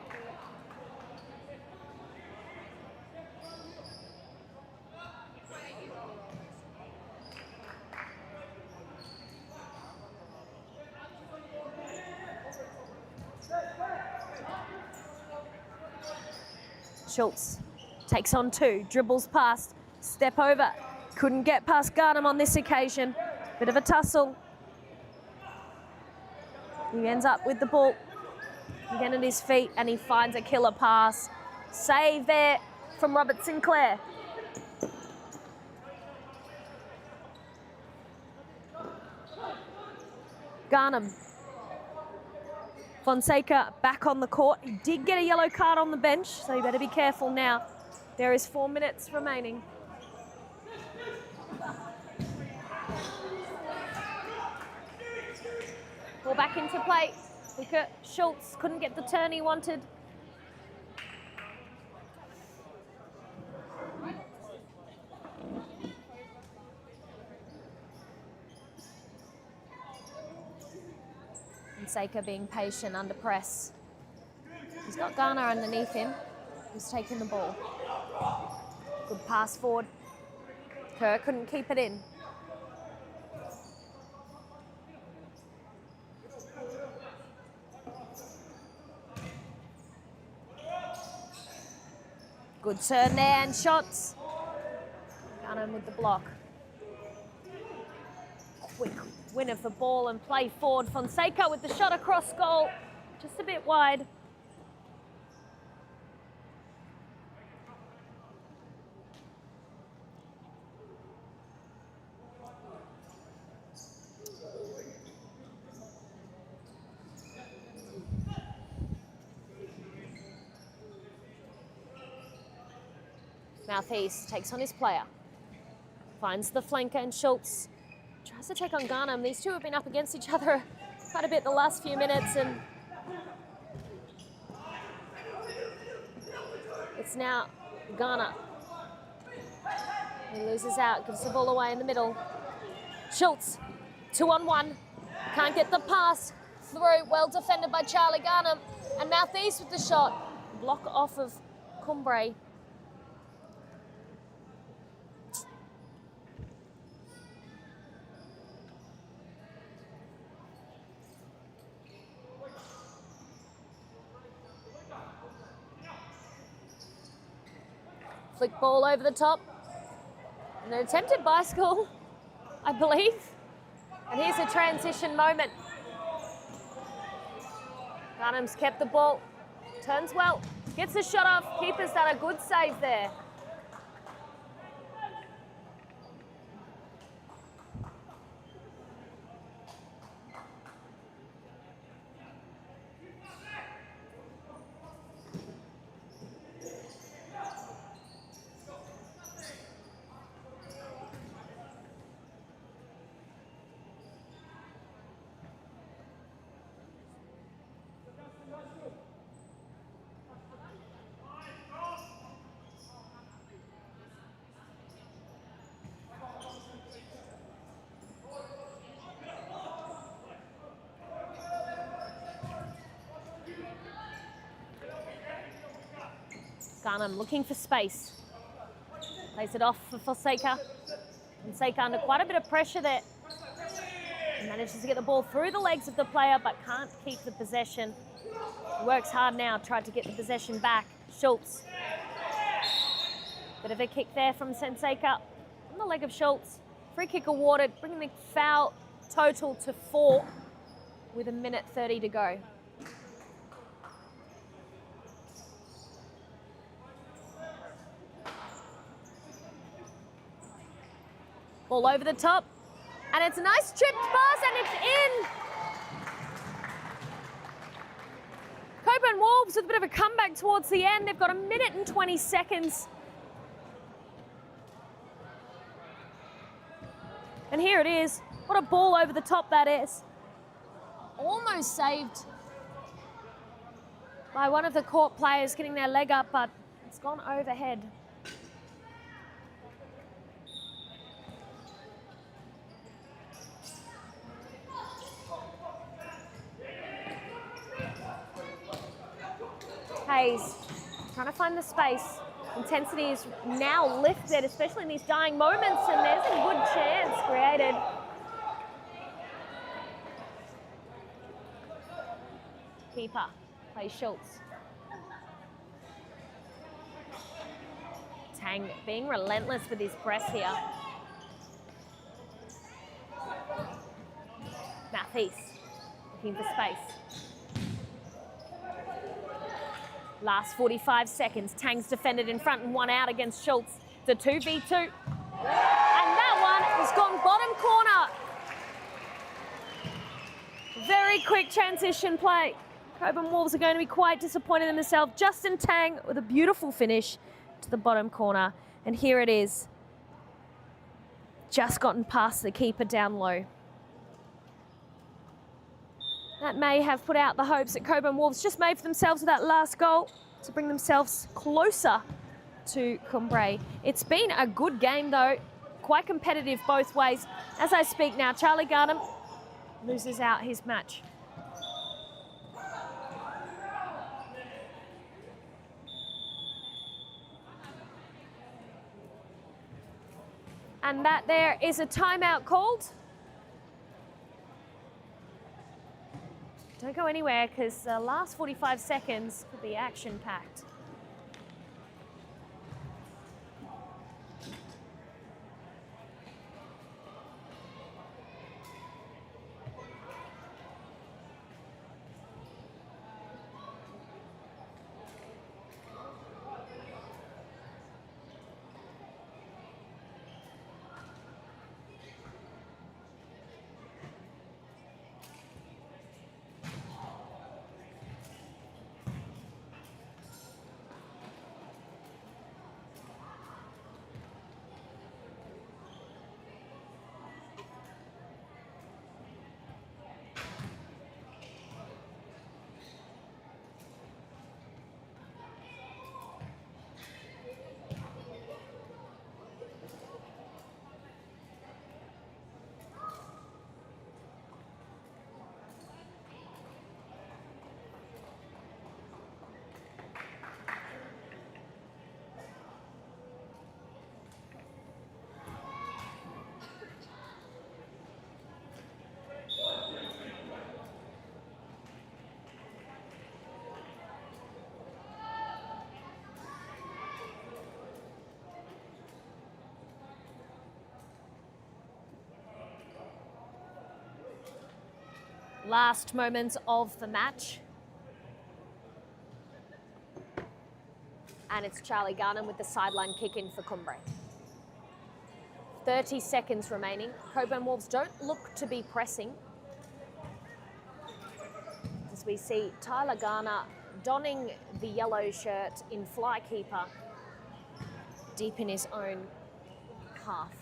Schultz takes on two, dribbles past, step over. Couldn't get past Garnham on this occasion. Bit of a tussle. He ends up with the ball again at his feet, and he finds a killer pass. Save there from Robert Sinclair. Garnham. Fonseca back on the court. He did get a yellow card on the bench, so you better be careful now. There is 4 minutes remaining. Ball back into play. Luca Schultz couldn't get the turn he wanted. Fonseca being patient under press. He's got Garner underneath him, who's taking the ball. Good pass forward. Kerr couldn't keep it in. Good turn there and shots. Garner with the block. Quick win of the ball and play forward. Fonseca with the shot across goal. Just a bit wide. Southeast takes on his player. Finds the flanker and Schultz tries to take on Garnham. These two have been up against each other quite a bit the last few minutes, and it's now Garner. He loses out, gives the ball away in the middle. Schultz, 2-on-1, can't get the pass through. Well defended by Charlie Garnham, and Southeast with the shot. Block off of Cumbre. Flick ball over the top. And an attempted bicycle, I believe. And here's a transition moment. Garnham's kept the ball. Turns well. Gets the shot off. Keeper's done a good save there. Garnham looking for space. Plays it off for Fonseca. Fonseca under quite a bit of pressure there. He manages to get the ball through the legs of the player, but can't keep the possession. He works hard now, tried to get the possession back. Schultz. Bit of a kick there from Fonseca on the leg of Schultz. Free kick awarded, bringing the foul total to 4 with 1:30 to go. Ball over the top, and it's a nice tripped pass, and it's in. Cockburn Wolves with a bit of a comeback towards the end. They've got 1:20 seconds. And here it is. What a ball over the top that is. Almost saved by one of the court players getting their leg up, but it's gone overhead. Hayes trying to find the space. Intensity is now lifted, especially in these dying moments, and there's a good chance created. Keeper plays Schultz. Tang being relentless with his press here. Southeast looking for space. Last 45 seconds, Tang's defended in front and one out against Schultz. It's a 2v2. And that one has gone bottom corner. Very quick transition play. Cockburn Wolves are going to be quite disappointed in themselves. Justin Tang with a beautiful finish to the bottom corner. And here it is. Just gotten past the keeper down low. That may have put out the hopes that Cockburn Wolves just made for themselves with that last goal to bring themselves closer to Cumbre. It's been a good game though, quite competitive both ways. As I speak now, Charlie Garnham loses out his match. And that there is a timeout called. Don't go anywhere because the last 45 seconds could be action-packed. Last moments of the match. And it's Charlie Garnham with the sideline kick in for Cumbre. 30 seconds remaining. Cockburn Wolves don't look to be pressing. As we see Tyler Garner donning the yellow shirt in fly keeper deep in his own half.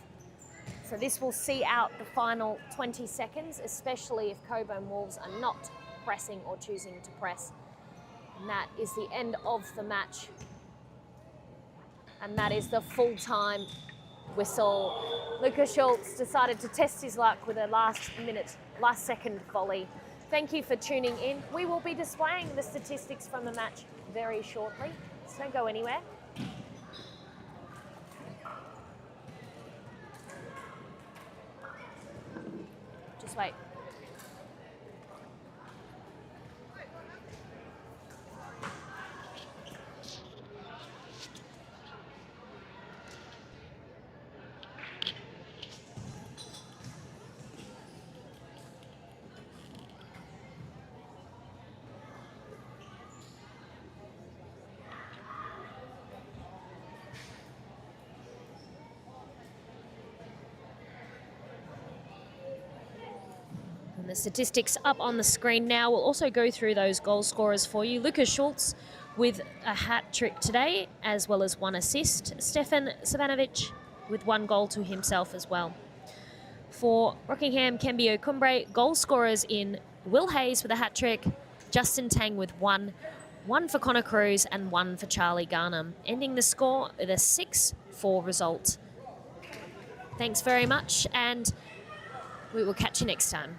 So this will see out the final 20 seconds, especially if Cockburn Wolves are not pressing or choosing to press. And that is the end of the match. And that is the full-time whistle. Lucas Schultz decided to test his luck with a last second volley. Thank you for tuning in. We will be displaying the statistics from the match very shortly, so don't go anywhere. Just wait. And the statistics up on the screen now. We'll also go through those goal scorers for you. Lucas Schultz with a hat trick today, as well as 1 assist. Stefan Savanovic with 1 goal to himself as well. For Rockingham, Cambio, Cumbre, goal scorers in Will Hayes with a hat trick, Justin Tang with 1 for Connor Cruz and 1 for Charlie Garnham, ending the score with a 6-4 result. Thanks very much, and we will catch you next time.